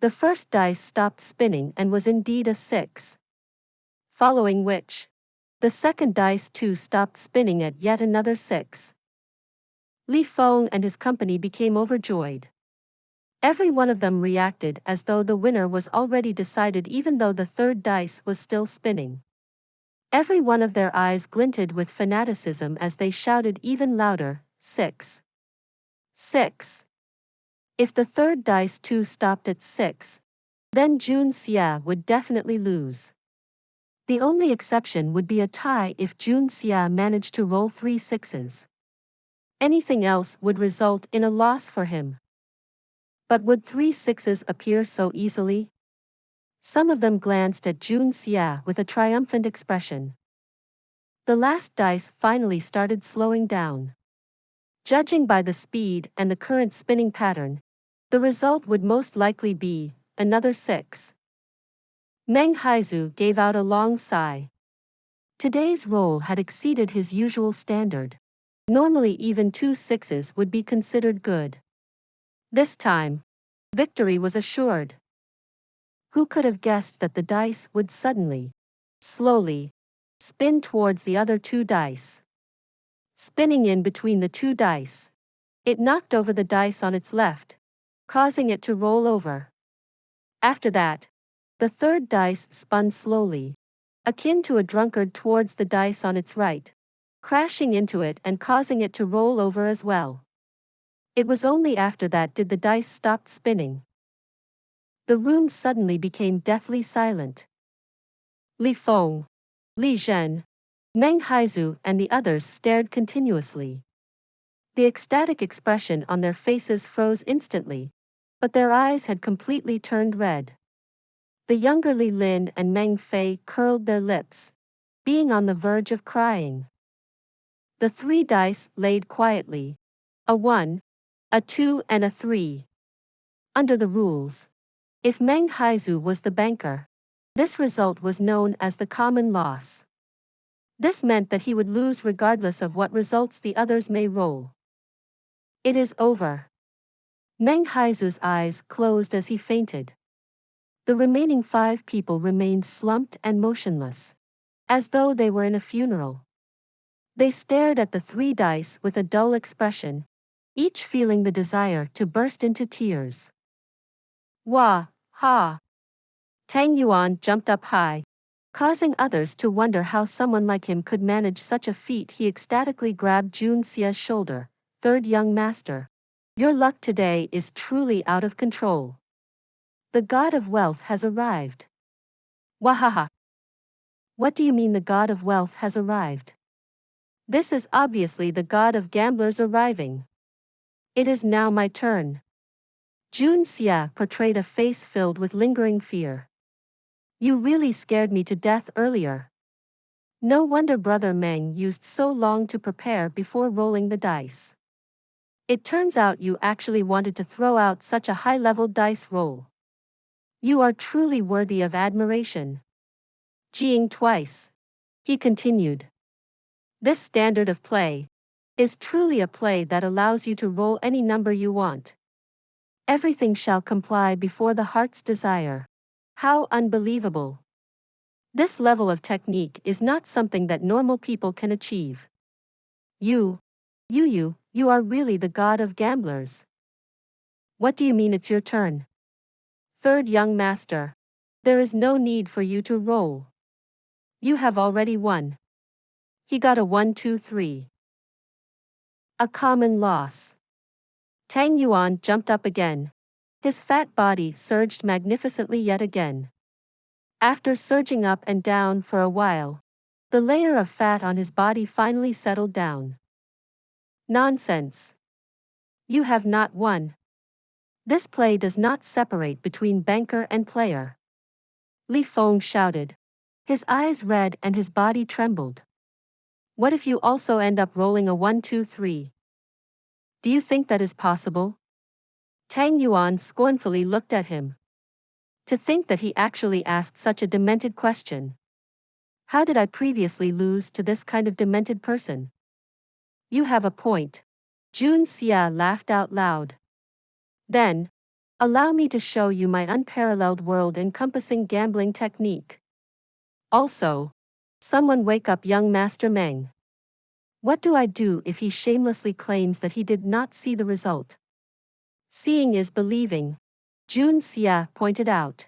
The first dice stopped spinning and was indeed a 6. Following which, the second dice too stopped spinning at yet another 6. Li Feng and his company became overjoyed. Every one of them reacted as though the winner was already decided even though the third dice was still spinning. Every one of their eyes glinted with fanaticism as they shouted even louder, 6. 6. If the third dice too stopped at 6, then Jun Xie would definitely lose. The only exception would be a tie if Jun Xie managed to roll 3 sixes. Anything else would result in a loss for him. But would 3 sixes appear so easily? Some of them glanced at Jun Xie with a triumphant expression. The last dice finally started slowing down. Judging by the speed and the current spinning pattern, the result would most likely be another 6. Meng Haizu gave out a long sigh. Today's roll had exceeded his usual standard. Normally even 2 sixes would be considered good. This time, victory was assured. Who could have guessed that the dice would suddenly, slowly, spin towards the other two dice? Spinning in between the two dice, it knocked over the dice on its left, causing it to roll over. After that, the third dice spun slowly, akin to a drunkard towards the dice on its right, crashing into it and causing it to roll over as well. It was only after that did the dice stop spinning. The room suddenly became deathly silent. Li Feng, Li Zhen, Meng Haizu and the others stared continuously. The ecstatic expression on their faces froze instantly, but their eyes had completely turned red. The younger Li Lin and Meng Fei curled their lips, being on the verge of crying. The three dice laid quietly, a 1, a 2 and a 3. Under the rules, if Meng Haizu was the banker, this result was known as the common loss. This meant that he would lose regardless of what results the others may roll. It is over. Meng Haizu's eyes closed as he fainted. The remaining 5 people remained slumped and motionless, as though they were in a funeral. They stared at the 3 dice with a dull expression, each feeling the desire to burst into tears. Wah, ha! Tang Yuan jumped up high, causing others to wonder how someone like him could manage such a feat. He ecstatically grabbed Jun Xie's shoulder. Third young master, your luck today is truly out of control. The god of wealth has arrived. Wahaha! What do you mean the god of wealth has arrived? This is obviously the god of gamblers arriving. It is now my turn. Jun Xie portrayed a face filled with lingering fear. You really scared me to death earlier. No wonder Brother Meng used so long to prepare before rolling the dice. It turns out you actually wanted to throw out such a high-level dice roll. You are truly worthy of admiration. Jing twice. He continued. This standard of play is truly a play that allows you to roll any number you want. Everything shall comply before the heart's desire. How unbelievable. This level of technique is not something that normal people can achieve. You are really the god of gamblers. What do you mean it's your turn? Third young master. There is no need for you to roll. You have already won. He got a 1, 2, 3. A common loss. Tang Yuan jumped up again. His fat body surged magnificently yet again. After surging up and down for a while, the layer of fat on his body finally settled down. Nonsense. You have not won. This play does not separate between banker and player. Li Feng shouted. His eyes red and his body trembled. What if you also end up rolling a 1, 2, 3? Do you think that is possible? Tang Yuan scornfully looked at him. To think that he actually asked such a demented question. How did I previously lose to this kind of demented person? You have a point. Jun Xie laughed out loud. Then, allow me to show you my unparalleled world-encompassing gambling technique. Also, someone wake up young Master Meng. What do I do if he shamelessly claims that he did not see the result? Seeing is believing, Jun Xie pointed out.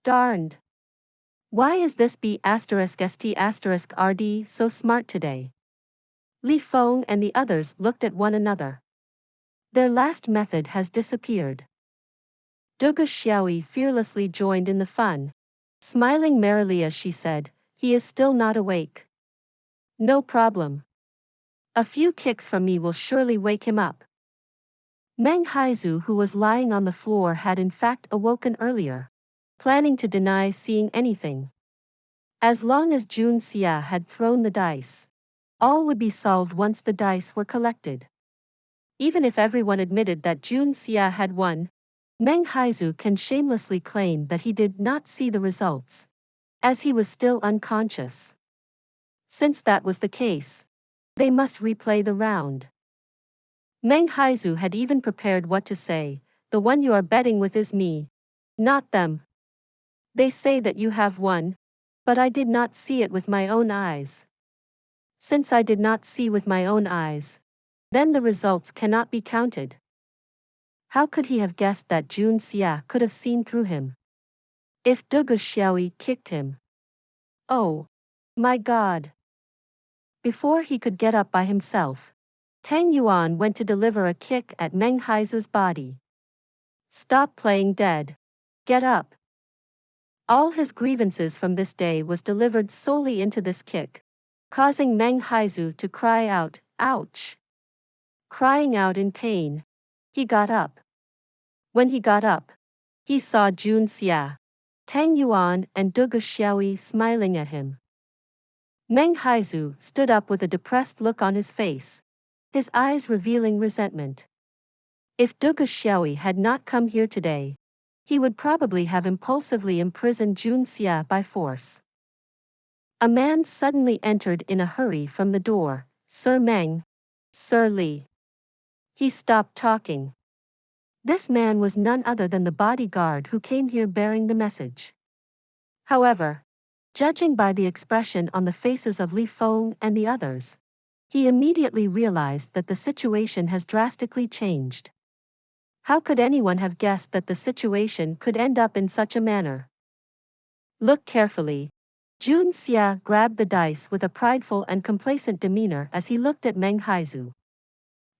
Darned. Why is this B*ST*RD so smart today? Li Feng and the others looked at one another. Their last method has disappeared. Dugu Xiao fearlessly joined in the fun, smiling merrily as she said, he is still not awake. No problem. A few kicks from me will surely wake him up. Meng Haizu, who was lying on the floor, had in fact awoken earlier, planning to deny seeing anything. As long as Jun Xie had thrown the dice, all would be solved once the dice were collected. Even if everyone admitted that Jun Xie had won, Meng Haizu can shamelessly claim that he did not see the results, as he was still unconscious. Since that was the case, they must replay the round. Meng Haizu had even prepared what to say. The one you are betting with is me, not them. They say that you have won, but I did not see it with my own eyes. Since I did not see with my own eyes, then the results cannot be counted. How could he have guessed that Jun Xie could have seen through him? If Dugu Xiaoyi kicked him. Oh, my God. Before he could get up by himself, Tang Yuan went to deliver a kick at Meng Haizu's body. Stop playing dead. Get up. All his grievances from this day was delivered solely into this kick, causing Meng Haizu to cry out, ouch. Crying out in pain, he got up. When he got up, he saw Jun Xie, Tang Yuan and Dugu Xiaoyi smiling at him. Meng Haizu stood up with a depressed look on his face, his eyes revealing resentment. If Dugu Xiaoyi had not come here today, he would probably have impulsively imprisoned Jun Xie by force. A man suddenly entered in a hurry from the door. Sir Meng. Sir Li. He stopped talking. This man was none other than the bodyguard who came here bearing the message. However, judging by the expression on the faces of Li Feng and the others, he immediately realized that the situation has drastically changed. How could anyone have guessed that the situation could end up in such a manner? Look carefully. Jun Xie grabbed the dice with a prideful and complacent demeanor as he looked at Meng Haizu.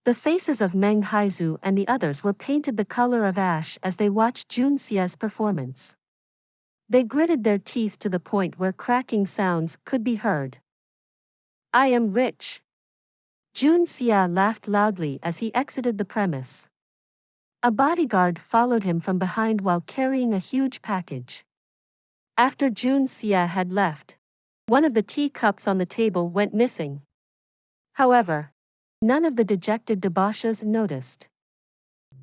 The faces of Meng Haizu and the others were painted the color of ash as they watched Jun Xie's performance. They gritted their teeth to the point where cracking sounds could be heard. I am rich. Jun Xie laughed loudly as he exited the premise. A bodyguard followed him from behind while carrying a huge package. After Jun Xie had left, one of the teacups on the table went missing. However, none of the dejected debauchees noticed.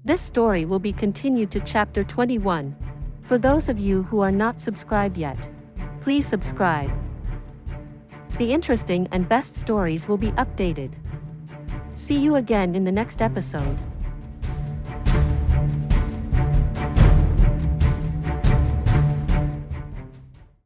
This story will be continued to chapter 21. For those of you who are not subscribed yet, please subscribe. The interesting and best stories will be updated. See you again in the next episode.